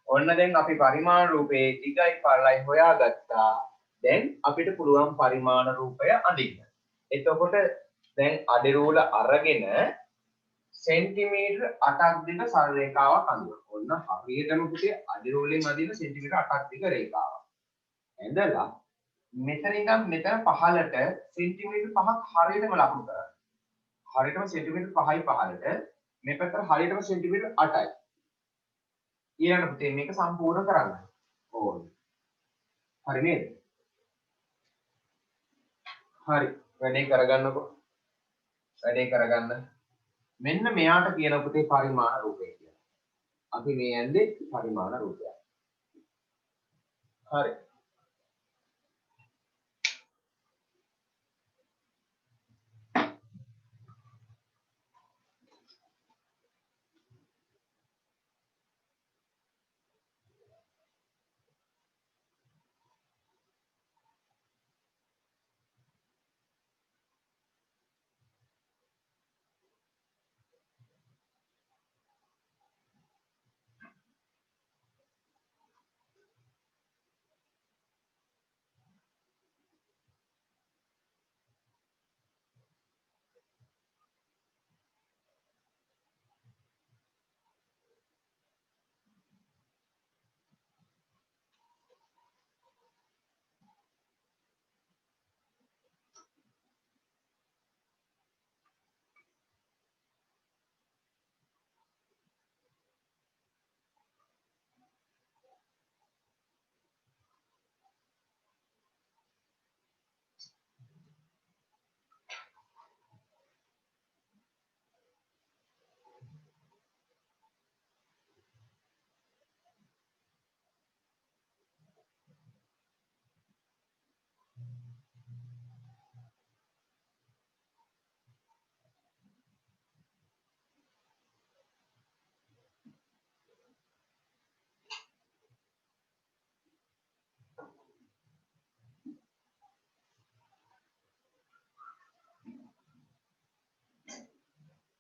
ඔන්න දැන් අපි පරිමාණ රූපයේ දිගයි පළලයි හොයාගත්තා. දැන් අපිට පුළුවන් පරිමාණ රූපය අඳින්න. එතකොට දැන් අඩි රූල අරගෙන සෙන්ටිමීටර් 8ක් දිග සරල රේඛාවක් අඳිනවා. ඔන්න හරියටම පුතේ අඩි රූලෙන් අඳින සෙන්ටිමීටර් 8ක් දිග රේඛාවක්. ඇඳලා මෙතන ඉඳන් මෙතන පහළට සෙන්ටිමීටර් 5ක් හරියටම ලකුණු කරන්න. හරියටම සෙන්ටිමීටර් 5යි පහළට මේ පැත්තට හරියටම සෙන්ටිමීටර් 8යි. ඊළඟ පුතේ මේක සම්පූර්ණ කරන්න ඕන. හරි නේද? හරි. වැඩේ කරගන්නකෝ. වැඩේ කරගන්න. මෙන්න මෙයාට කියන පුතේ පරිමාණ රූපය කියලා. අපි මේ යන්නේ පරිමාණ රූපය. හරි.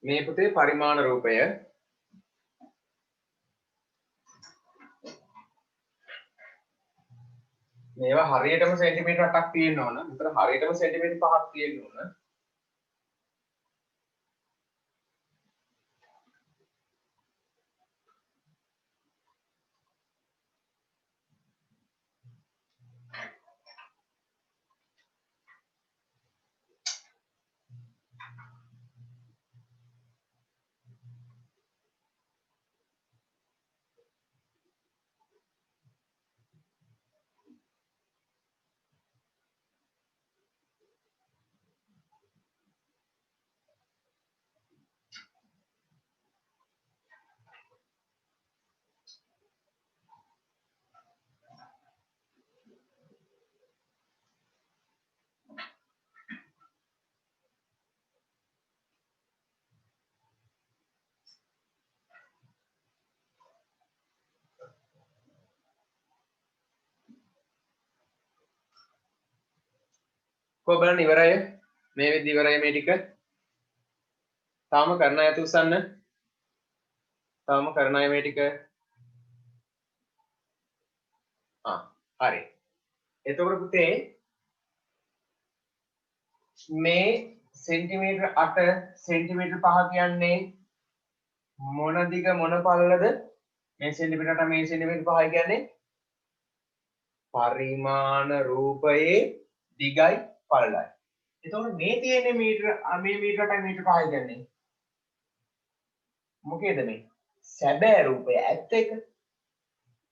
මේ පුතේ පරිමාණ රූපය මේවා හරියටම සෙන්ටිමීටර් 8ක් තියෙන්න ඕන. මෙතන හරියටම සෙන්ටිමීටර් 5ක් තියෙන්න ඕන. කොහොම බලන්න ඉවරයි. මේ විදිහ ඉවරයි මේ ටික. තාම කරන අය උස්සන්න. තාම කරන අය මේ ටික. හරි. එතකොට පුතේ මේ සෙන්ටිමීටර් 8 සෙන්ටිමීටර් 5 කියන්නේ මොන දිග මොන පළලද? මේ සෙන්ටිමීටර් 8 මේ සෙන්ටිමීටර් 5 කියන්නේ පරිමාණ රූපයේ දිගයි පළලයි. එතකොට මේ තියෙන මීටර මේ මීටරට මීටර 5 කියන්නේ මොකේද මේ? සැබෑ රූපය ඇත්ත එක.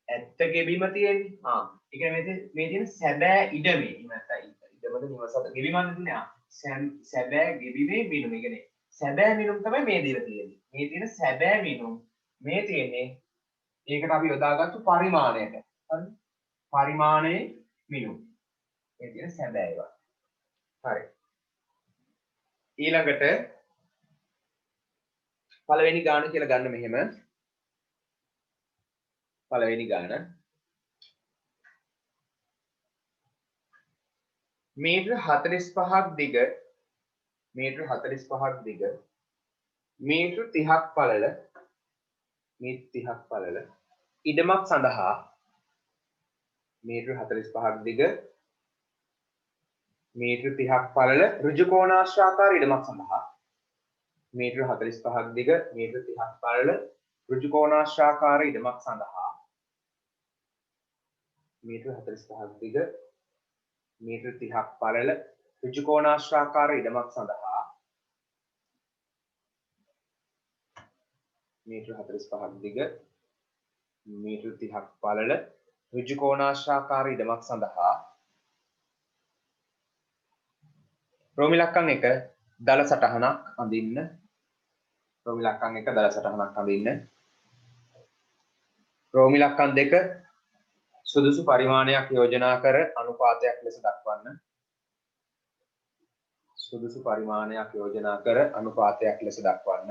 ඇත්ත ගෙබීම තියෙන්නේ. ඒ කියන්නේ මේ තියෙන සැබෑ ඉඩමේ නැත්නම් ඉඩමද නිවසද ගෙබීමක් නෙන්නේ. සැබෑ ගෙබීමේ මිනුම. ඒ කියන්නේ සැබෑ මිනුම් තමයි මේ දීලා තියෙන්නේ. මේ තියෙන සැබෑ මිනුම් මේ තියෙන්නේ ඒකට අපි යොදාගත්තු පරිමාණයට. හරිද? පරිමාණයේ මිනුම්. මේ තියෙන සැබෑ ඒවා. හරි. ඊළඟට පළවෙනි ගාන කියලා ගන්න මෙහෙම. පළවෙනි ගාන මීටර 45ක් දිග මීටර 45ක් දිග මීටර 30ක් පළල මීටර 30ක් පළල ඉඩමක් සඳහා මීටර 45ක් දිග මීටර 30ක් පළල ඍජු කෝණාශ්‍රාකාර ඉඩමක් සඳහා මීටර 45ක් දිග මීටර 30ක් පළල ඍජු කෝණාශ්‍රාකාර ඉඩමක් සඳහා මීටර 45ක් දිග මීටර 30ක් පළල ඍජු කෝණාශ්‍රාකාර ඉඩමක් සඳහා මීටර 45ක් දිග මීටර 30ක් පළල ඍජු කෝණාශ්‍රාකාර ඉඩමක් සඳහා රෝමි ලක්කම් 1 දල සටහනක් අඳින්න. රෝමි ලක්කම් 1 දල සටහනක් අඳින්න. රෝමි ලක්කම් 2 සුදුසු පරිමාණයක් යෝජනා කර අනුපාතයක් ලෙස දක්වන්න. සුදුසු පරිමාණයක් යෝජනා කර අනුපාතයක් ලෙස දක්වන්න.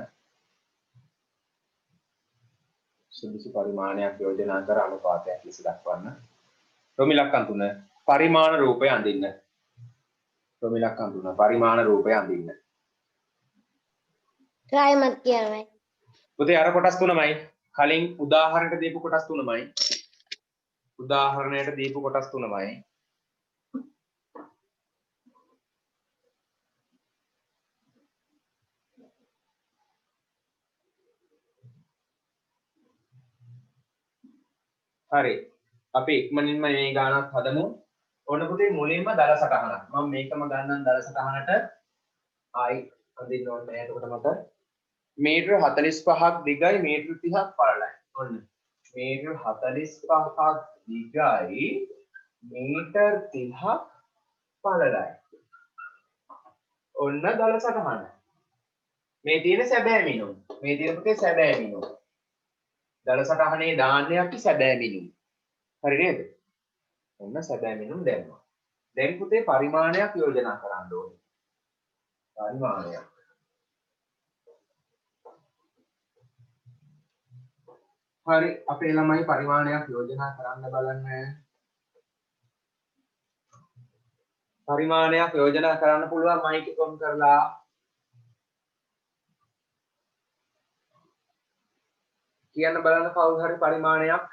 සුදුසු පරිමාණයක් යෝජනා කර අනුපාතයක් ලෙස දක්වන්න. රෝමි ලක්කම් 3 පරිමාණ රූපය අඳින්න. රෝමි ලක්කම් 3 පරිමාණ රූපය අඳින්න. ක්‍රයමත් කියනයි. පුතේ අර කොටස් තුනමයි. කලින් උදාහරණයට දීපු කොටස් තුනමයි. උදාහරණයට දීපු කොටස් තුනමයි. හරි. අපි ඉක්මනින්ම මේ ගානක් හදමු. ඕන පුතේ මුලින්ම දල සටහනක්. මම මේකම ගන්නම් දල සටහනට. ආයි අඳින්න ඕනේ. එතකොට මට මීටර 45ක් දිගයි මීටර 30ක් පළලයි. ඔන්න. මීටර 45ක් දිගයි මීටර 30ක් පළලයි. ඔන්න දල සටහන. මේ තියෙන සැබෑ මිනුම්. මේ තියෙන පුතේ සැබෑ මිනුම්. දල සටහනේ දාන්නේ අපි සැබෑ මිනුම්. හරි නේද? ඔන්න සැබෑ මිනුම් දැම්මා. දැන් පුතේ පරිමාණයක් යෝජනා කරන්න ඕනේ. පරිමාණයක්. හරි අපේ ළමයි පරිමාණයක් යෝජනා කරන්න බලන්න. පරිමාණයක් යෝජනා කරන්න පුළුවන් මයික් එක ඔන් කරලා. කියන්න බලන්න කවුරු හරි පරිමාණයක්.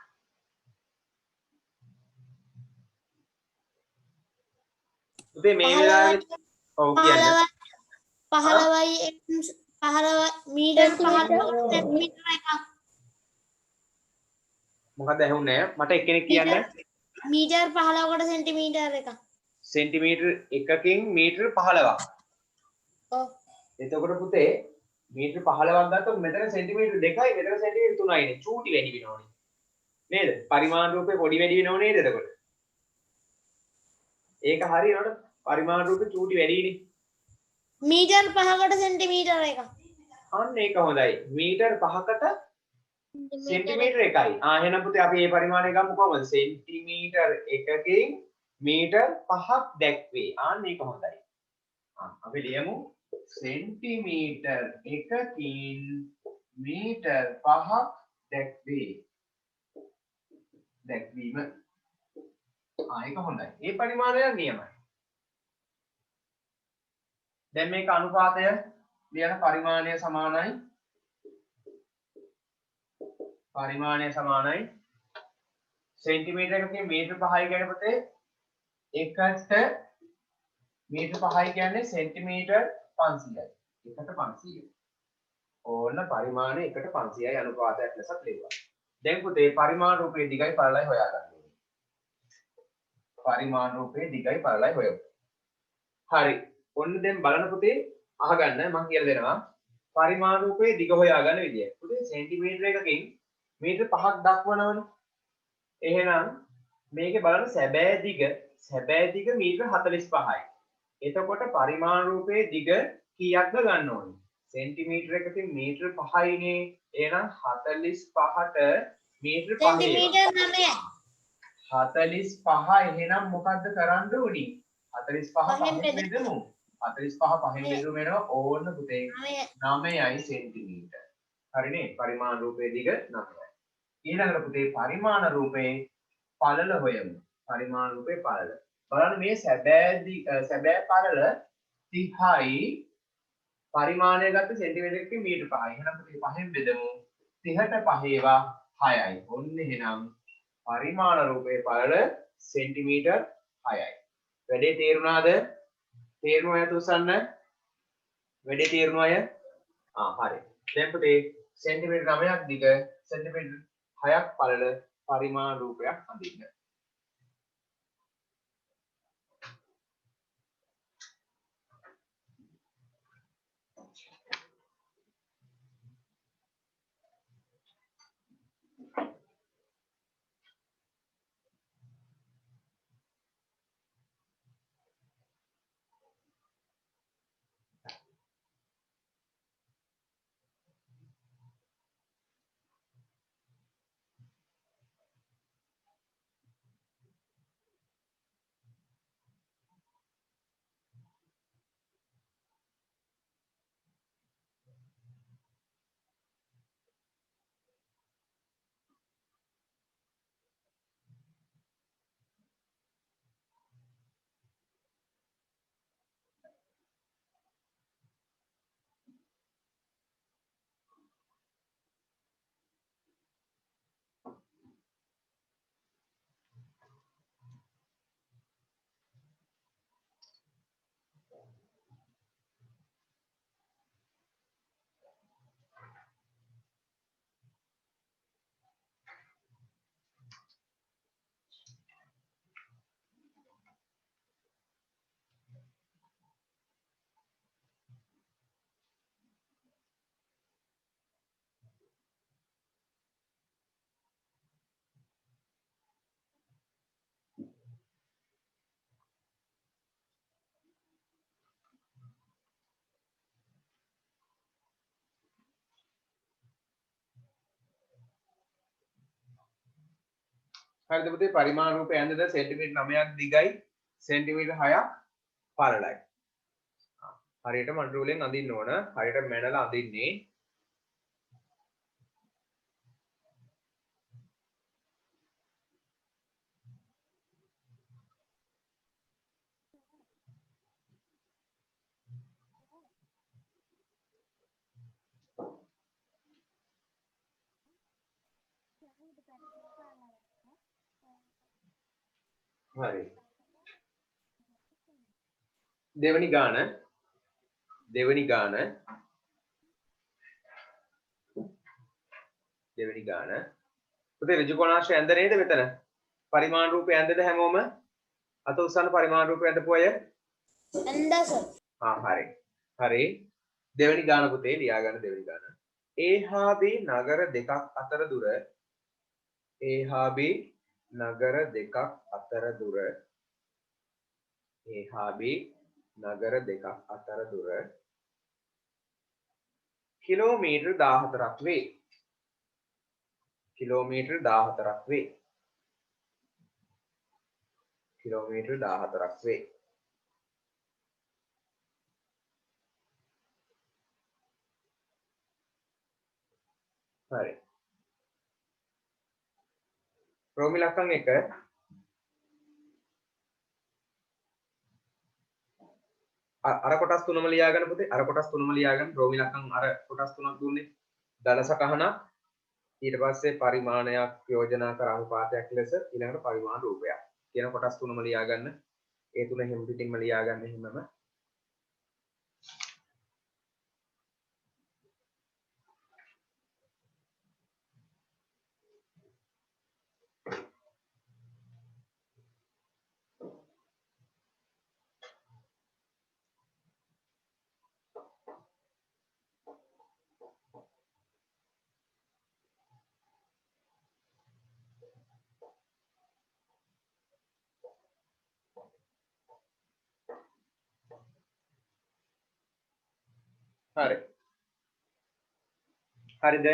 පුතේ මේ වෙලාවේ ඔව් කියන්න. 15 මීටර් 15 සෙන්ටිමීටර එකක්. මොකද ඇහුන්නේ මට එක්කෙනෙක් කියන්න. මීටර් 15කට සෙන්ටිමීටර එකක්. සෙන්ටිමීටර් එකකින් මීටර් 15ක්. ඔව්. එතකොට පුතේ මීටර් 15ක් ගත්තොත් මෙතන සෙන්ටිමීටර් 2යි මෙතන සෙන්ටිමීටර් 3යිනේ. චූටි වැඩි වෙනවනේ. නේද? පරිමාණ රූපේ පොඩි වැඩි වෙනව නේද එතකොට? ඒක හරියනකොට පරිමාණ රූපේ චූටි වැඩිනේ. මීටර් 5කට සෙන්ටිමීටර එකක්. අන්න ඒක හොඳයි. මීටර් 5කට සෙන්ටිමීටර එකයි. එහෙනම් පුතේ අපි මේ පරිමාණය ගමු කොහොමද? සෙන්ටිමීටර් එකකින් මීටර් 5ක් දැක්වේ. අන්න ඒක හොඳයි. අපි ලියමු සෙන්ටිමීටර් එකකින් මීටර් 5ක් දැක්වේ. දැක්වීම. ඒක හොඳයි. මේ පරිමාණය නියමයි. දැන් මේක අනුපාතය ලියන පරිමාණය සමානයි. පරිමාණය සමානයි සෙන්ටිමීටර එකකින් මීටර 5යි කියන්නේ පුතේ එකට මීටර 5යි කියන්නේ සෙන්ටිමීටර් 500යි. එකට 500. ඕන්න පරිමාණය එකට 500යි අනුපාතයක් ලෙසත් ලියුවා. දැන් පුතේ පරිමාණ රූපයේ දිගයි පළලයි හොයාගන්න ඕනේ. පරිමාණ රූපයේ දිගයි පළලයි හොයමු. හරි. ඔන්න දැන් බලන්න පුතේ අහගන්න මම කියලා දෙනවා. පරිමාණ රූපයේ දිග හොයාගන්න විදිය. පුතේ සෙන්ටිමීටර එකකින් මීටර 5ක් දක්වනවනේ. එහෙනම් මේකේ බලන්න සැබෑ දිග මීටර 45යි. එතකොට පරිමාණ රූපයේ දිග කීයක්ද ගන්න ඕනේ? සෙන්ටිමීටර එකකින් මීටර 5යිනේ. එහෙනම් 45ට මීටර 5 සෙන්ටිමීටර් 9යි. 45 එහෙනම් මොකද්ද කරන්න ඕනි? 45 පහෙන් පහෙන් බෙදමු. 45 පහෙන් බෙදුම වෙනවා ඕන්න පුතේ 9යි සෙන්ටිමීටර. හරිනේ? පරිමාණ රූපයේ දිග 9යි. ඊළඟට පුතේ පරිමාණ රූපයේ පළල හොයමු. පරිමාණ රූපයේ පළල. බලන්න මේ සැබෑ පළල 30යි පරිමාණය ගත්ත සෙන්ටිමීටර එකකින් මීටර 5යි. එහෙනම් පුතේ පහෙන් බෙදමු. 30ට 5 ඒවා 6යි. ඔන්න එහෙනම් පරිමාණ රූපයේ පළල සෙන්ටිමීටර් 6යි. වැඩේ තේරුණාද? තේරුණා අය තුසන්න? වැඩේ තේරුණා අය? හරි. දැන් පුතේ සෙන්ටිමීටර් 9ක් දිග සෙන්ටිමීටර් 6ක් පළල පරිමාණ රූපයක් අඳින්න. හරිද පුතේ පරිමාණ රූපය ඇඳද සෙන්ටිමීටර් 9ක් දිගයි සෙන්ටිමීටර් 6ක් පළලයි. හරියට මඩ රූලෙන් අඳින්න ඕන. හරියට මැනලා අඳින්නේ. හරි. දෙවෙනි ගාන පුතේ ඍජු කොණාංශය ඇඳ නේද මෙතන? පරිමාණ රූපය ඇඳද හැමෝම? අත උස්සන්න පරිමාණ රූපය ඇඳපු අය? ඇන්දා සර්. හරි. හරි. දෙවෙනි ගාන පුතේ ලියා ගන්න දෙවෙනි ගාන. A හා B නගර දෙකක් අතර දුර කිලෝමීටර් 14ක් වේ. කිලෝමීටර් 14ක් වේ. හරි. රෝමි ලක්ෂණ 1 අර කොටස් තුනම ලියා ගන්න පුතේ. අර කොටස් තුනම ලියා ගන්න. රෝමි ලක්ෂණ අර කොටස් තුනක් දුන්නේ. දල සටහනක් ඊට පස්සේ පරිමාණයක් යෝජනා කර අනුපාතයක් ලෙස ඊළඟට පරිමාණ රූපයක් කියන කොටස් තුනම ලියා ගන්න. ඒ තුන හැම පිටින්ම ලියා ගන්න එහෙමම. හරි. හරිද?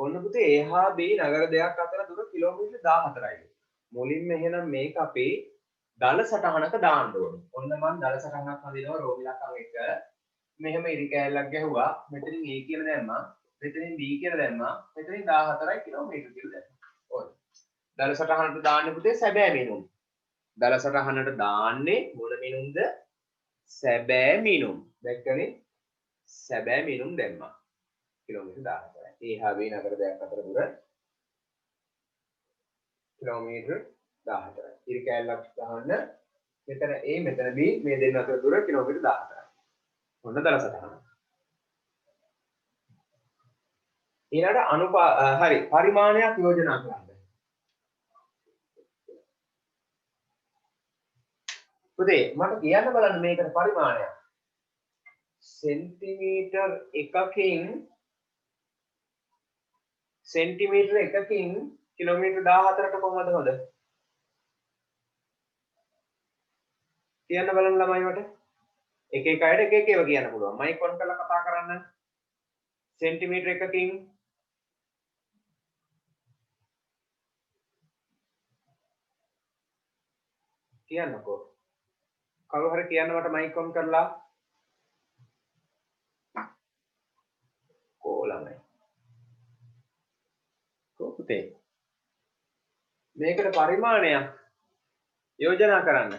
ඔන්න පුතේ A හා B නගර දෙකක් අතර දුර කිලෝමීටර් 14යි. මුලින්ම එහෙනම් මේක අපි දල සටහනක දාන්න ඕනේ. ඔන්න මම දල සටහනක් හදිනවා රෝමි ලක්ෂණ 1. මෙහෙම ඉරි කෑල්ලක් ගැහුවා. මෙතනින් A කියලා දැම්මා. මෙතනින් B කියලා දැම්මා. මෙතනින් 14යි කිලෝමීටර් කියලා දැම්මා. ඕන. දල සටහනට දාන්නේ පුතේ සැබෑ මිනුම්. දල සටහනට දාන්නේ මොන මිනුම්ද? සැබෑ මිනුම්. දැක්කනේ? සැබෑ මිනුම් දැම්මා. කිලෝමීටර් 14යි. A හා B නගර දෙකක් අතර දුර කිලෝමීටර් 14යි. ඉරි කෑල්ලක් ගහන්න. මෙතන A මෙතන B මේ දෙන්න අතර දුර කිලෝමීටර් 14යි. ඔන්න දල සටහන. ඊළඟට හරි පරිමාණයක් යෝජනා කරන්න. පුතේ මට කියන්න බලන්න මේකට පරිමාණයක්. සෙන්ටිමීටර් එකකින් කිලෝමීටර් 14ට කොහොමද හොඳ? කියන්න බලන්න ළමයි මට. එක එක අයට එක එක ඒවා කියන්න පුළුවන්. මයික් ඔන් කරලා කතා කරන්න. සෙන්ටිමීටර් එකකින් කියන්නකෝ. කවුරු හරි කියන්න මට මයික් ඔන් කරලා. ළමයි පුතේ මේකට පරිමාණයක් යෝජනා කරන්න.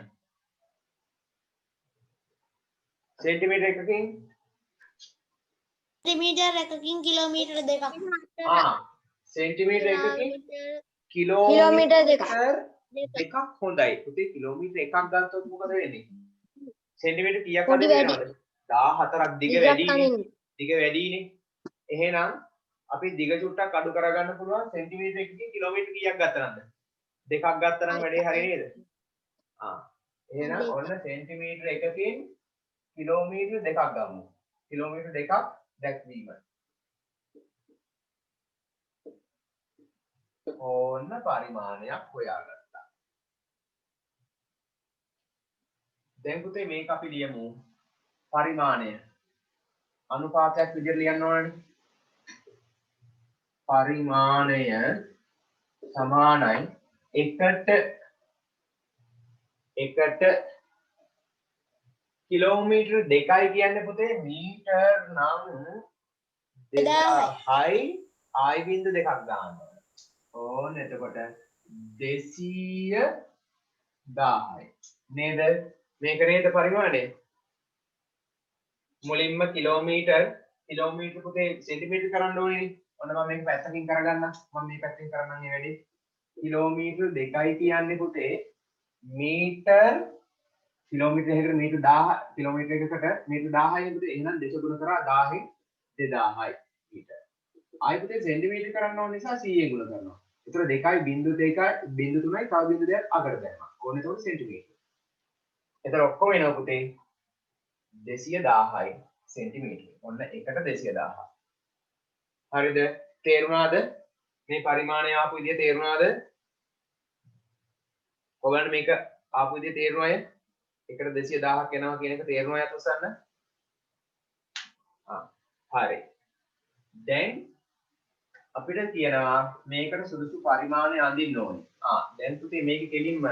සෙන්ටිමීටර් එකකින් කිලෝමීටර් 2ක්. සෙන්ටිමීටර් එකකින් කිලෝමීටර් 2ක් හොඳයි. පුතේ කිලෝමීටර් එකක් ගත්තොත් මොකද වෙන්නේ? සෙන්ටිමීටර් කීයක් අඩු වෙනවද? 14ක් දිග වැඩිනේ. එහෙනම් අපි දිග චුට්ටක් අඩු කරගන්න පුළුවන්. සෙන්ටිමීටර් එකකින් කිලෝමීටර් කීයක් ගත්තනම්ද? 2ක් ගත්තනම් වැඩේ හරි නේද? එහෙනම් ඔන්න සෙන්ටිමීටර් එකකින් කිලෝමීටර් 2ක් ගමු. කිලෝමීටර් 2ක් දැක්වීම. ඕන්න පරිමාණයක් හොයාගත්තා. දැන් පුතේ මේක අපි ලියමු. පරිමාණය අනුපාතයක් විදිහට ලියන්න ඕනනේ. පරිමාණය සමානයි එකට කිලෝමීටර් 2යි කියන්නේ පුතේ මීටර් නම් 2000යි i බිංදු 2ක් දාන්න. ඕන එතකොට 200,000යි නේද? මේක නේද පරිමාණය? මුලින්ම කිලෝමීටර් පුතේ සෙන්ටිමීටර් කරන්න ඕනේ. ඔන්න මම මේක පැත්තකින් කරගන්න. මම මේ පැත්තෙන් කරන්නම් මේ වැඩේ. කිලෝමීටර් 2යි කියන්නේ පුතේ මීටර් කිලෝමීටර් එකකට මීටර් 1000 කිලෝමීටර් එකකට මීටර් 1000යි පුතේ. එහෙනම් දෙක ගුණ කරා 1000න් 2000යි මීටර්. ආයි පුතේ සෙන්ටිමීටර් කරන්න ඕන නිසා 100ෙන් ගුණ කරනවා. ඒතර 2.2 බිංදු 3යි තව බිංදු 2ක් අගට දැම්මා. ඕනේ එතකොට සෙන්ටිමීටර්. ඒතර ඔක්කොම එනවා පුතේ 21000යි සෙන්ටිමීටර්. ඔන්න එකට 21000. හරිද? තේරුණාද? මේ පරිමාණය ආපු විදිය තේරුණාද? ඔයගලන්ට මේක ආපු විදිය තේරුණා අය? එකට 21000ක් එනවා කියන එක තේරුණා අය උස්සන්න? හරි. දැන් අපිට කියනවා මේකට සුදුසු පරිමාණය අඳින්න ඕනේ. දැන් පුතේ මේක කෙලින්ම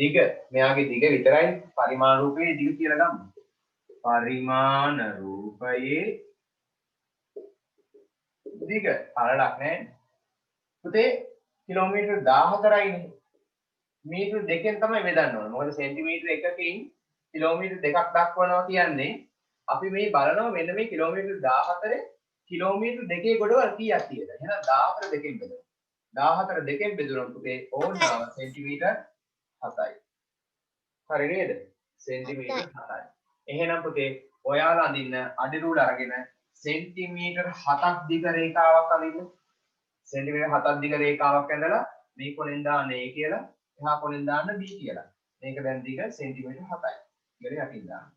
දිග මෙයාගේ දිග විතරයි පරිමාණ රූපයේ දිග කියලා ගමු. පරිමාණ රූපයේ දිග අරලක් නැහැ. පුතේ කිලෝමීටර් 14යිනේ. මීටර් දෙකෙන් තමයි බෙදන්න ඕනේ. මොකද සෙන්ටිමීටර් එකකින් කිලෝමීටර් දෙකක් දක්වනවා කියන්නේ අපි මේ බලනවා මෙන්න මේ කිලෝමීටර් 14 කිලෝමීටර් දෙකේ ගොඩවල් කීයක් තියෙද? එහෙනම් 14 දෙකෙන් බෙදනවා. 14 දෙකෙන් බෙදුනොත් පුතේ ඕනම සෙන්ටිමීටර් 7යි. හරි නේද? සෙන්ටිමීටර් 7යි. එහෙනම් පුතේ ඔයාලා අඳින්න අඩි රූල අරගෙන සෙන්ටිමීටර් 7ක් දිග රේඛාවක් අඳින්න. සෙන්ටිමීටර් 7ක් දිග රේඛාවක් ඇඳලා මේ කොනෙන් දාන්න A කියලා, එහා කොනෙන් දාන්න B කියලා. මේක දැන් දිග සෙන්ටිමීටර් 7යි. කියලා යටින් දාන්න.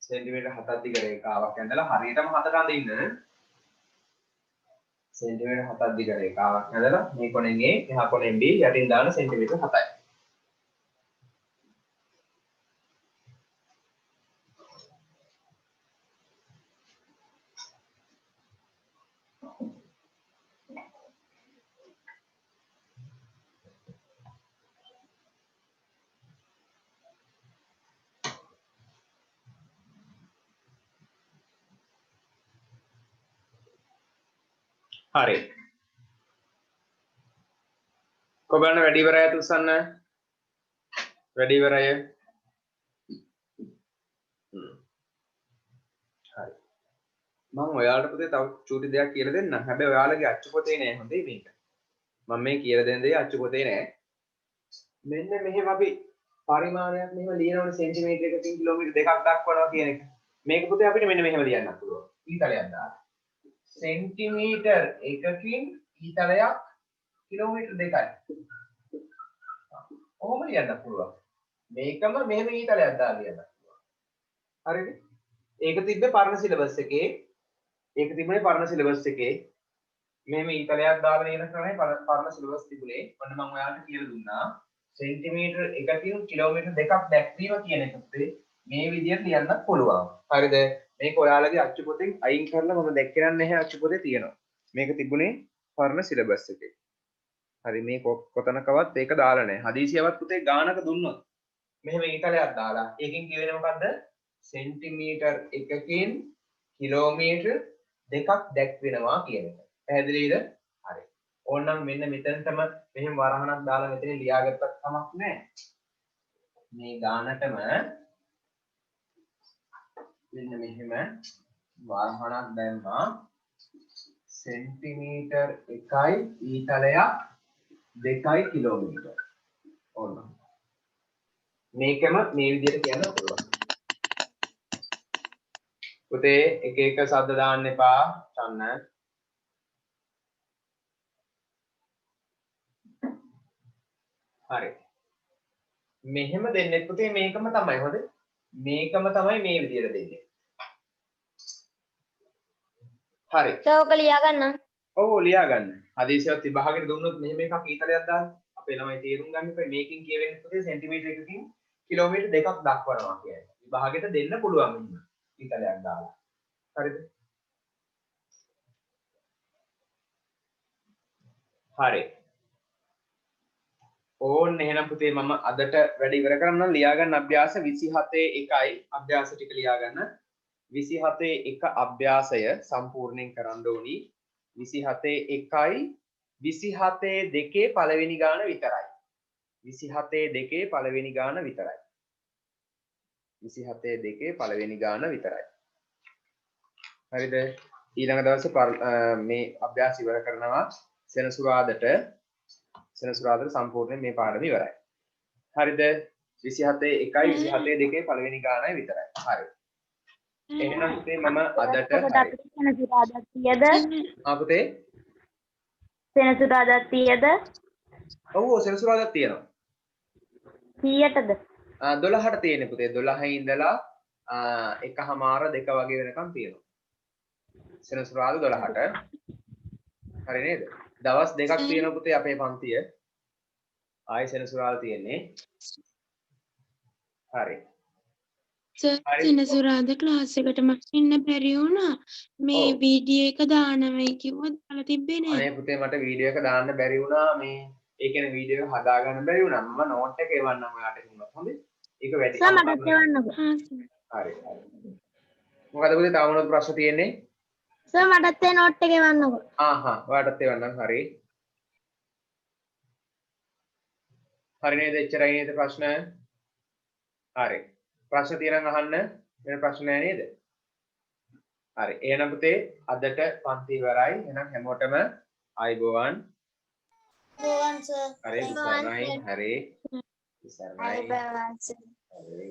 සෙන්ටිමීටර් 7ක් දිග රේඛාවක් ඇඳලා හරියටම 7ට අඳින්න. සෙන්ටිමීටර් 7ක් දිග රේඛාවක් ඇඳලා මේ කොනෙන් A, එහා කොනෙන් B යටින් දාන්න සෙන්ටිමීටර් 7යි. හරි. කොබලන්න වැඩි ඉවරයි තුස්සන්න. වැඩි ඉවරයි. හරි. මම ඔයාලට පුතේ තව චූටි දෙයක් කියලා දෙන්නම්. හැබැයි ඔයාලගේ අච්චු පොතේ නෑ හොඳේ මේක. මම මේ කියලා දෙන දේ අච්චු පොතේ නෑ. මෙන්න මෙහෙම අපි පරිමාණයක් මෙහෙම ලියනවනේ සෙන්ටිමීටර එකකින් කිලෝමීටර දෙකක් දක්වනවා කියන එක. මේක පුතේ අපිට මෙන්න මෙහෙම ලියන්නත් පුළුවන්. ඊතලයක් දාලා. සෙන්ටිමීටර් එකකින් ඊතලයක් කිලෝමීටර් 2යි. ඔහොම ලියන්න පුළුවන්. මේකම මෙහෙම ඊතලයක් දාලා ලියන්න පුළුවන්. හරිද? ඒක තිබ්බේ පරණ සිලබස් එකේ. ඒක තිබුණේ පරණ සිලබස් එකේ. මෙහෙම ඊතලයක් දාලා ලියන ක්‍රමය පරණ සිලබස් තිබුණේ. ඔන්න මම ඔයාලට කියලා දුන්නා. සෙන්ටිමීටර් එකකින් කිලෝමීටර් 2ක් දැක්වීම කියන එකට මේ විදිහට ලියන්නත් පුළුවන්. හරිද? මේක ඔයාලගේ අච්චු පොතෙන් අයින් කරලා මම දැක්කේ නැහැ අච්චු පොතේ තියෙනවා. මේක තිබුණේ පරණ සිලබස් එකේ. හරි මේ කොතනකවත් ඒක දාලා නැහැ. හදිසියවත් පුතේ ගානක දුන්නොත් මෙහෙම ඊතලයක් දාලා ඒකෙන් කියවෙන්නේ මොකද්ද? සෙන්ටිමීටර් එකකින් කිලෝමීටර් 2ක් දැක්වෙනවා කියන එක. පැහැදිලිද? හරි. ඕනනම් මෙන්න මෙතනටම මෙහෙම වරහණක් දාලා මෙතන ලියාගත්තත් කමක් නැහැ. මේ ගානටම මෙන්න මෙහෙම වරහණක් දැම්මා. සෙන්ටිමීටර් 1යි ඊතලයක් 2යි කිලෝමීටර්. ඕන. මේකම මේ විදිහට කියන්න පුළුවන්. පුතේ එක එක શબ્ද දාන්න එපා. චන්න. හරි. මෙහෙම දෙන්නේ පුතේ මේකම තමයි හොඳ. මේකම තමයි මේ විදිහට දෙන්නේ. හරි. සෝක ලියා ගන්න. ඔව් ලියා ගන්න. හදිසියවත් විභාගෙට දුන්නොත් මෙහෙම එකක් ඊතලයක් දාන්න. අපේ ළමයි තේරුම් ගන්න එපා. මේකෙන් කියවෙන්නේ පුතේ සෙන්ටිමීටර එකකින් කිලෝමීටර් 2ක් දක්වනවා කියන්නේ. විභාගෙට දෙන්න පුළුවන් මෙන්න. ඊතලයක් දාලා. හරිද? හරි. ඕන්න එහෙනම් පුතේ මම අදට වැඩ ඉවර කරන්න ලියා ගන්න අභ්‍යාස 27/1යි අභ්‍යාස ටික ලියා ගන්න 27/1 අභ්‍යාසය සම්පූර්ණයෙන් කරන්න ඕනි 27/1යි 27/2 පළවෙනි ගාන විතරයි 27/2 පළවෙනි ගාන විතරයි 27/2 පළවෙනි ගාන විතරයි හරිද ඊළඟ දවසේ මේ අභ්‍යාස ඉවර කරනවා සෙනසුරාදාට සම්පූර්ණයෙන් මේ පාඩම ඉවරයි. හරිද? 27 1යි 27 2 පළවෙනි ගානයි විතරයි. හරි. එහෙනම් පුතේ මම අදට සෙනසුරාදා තියද පුතේ සෙනසුරාදා තියද ඔව් සෙනසුරාදාත් තියෙනවා. 100ටද 12ට තියෙන්නේ පුතේ 12 ඉඳලා 1:00මාර 2 වගේ වෙනකම් තියෙනවා. සෙනසුරාදා 12ට. හරි නේද? දවස් දෙකක් තියෙනවා පුතේ අපේ පන්තිය. ආයි සෙනසුරාදා තියෙන්නේ. හරි. සෙනසුරාදා ක්ලාස් එකට මම ඉන්න බැරි වුණා. මේ වීඩියෝ එක දානවයි කිව්වොත් දාලා තිබ්බේ නෑ. අනේ පුතේ මට වීඩියෝ එක දාන්න බැරි වුණා මේ ඒ කියන්නේ වීඩියෝ එක හදාගන්න බැරි වුණා. මම නෝට් එක එවන්නම් ඔයාලට කිව්වා. හොඳේ? ඒක වැඩි. සර් මටත් එවන්නකෝ හරි. මොකද පුතේ තව මොනවද ප්‍රශ්න තියෙන්නේ? සර් මටත් ඒ නෝට් එක එවන්නකෝ ඔයාලටත් එවන්නම්. හරි. හරි නේද? එච්චරයි නේද ප්‍රශ්න? හරි. ප්‍රශ්න තියෙනම් අහන්න. වෙන ප්‍රශ්න නැහැ නේද? හරි. එහෙනම් පුතේ අදට පන්ති ඉවරයි. එහෙනම් හැමෝටම ආයිබෝවන්. ගෝවන් සර් හරි. සරණයි. හරි. සරණයි. අයබවන් සර් හරි.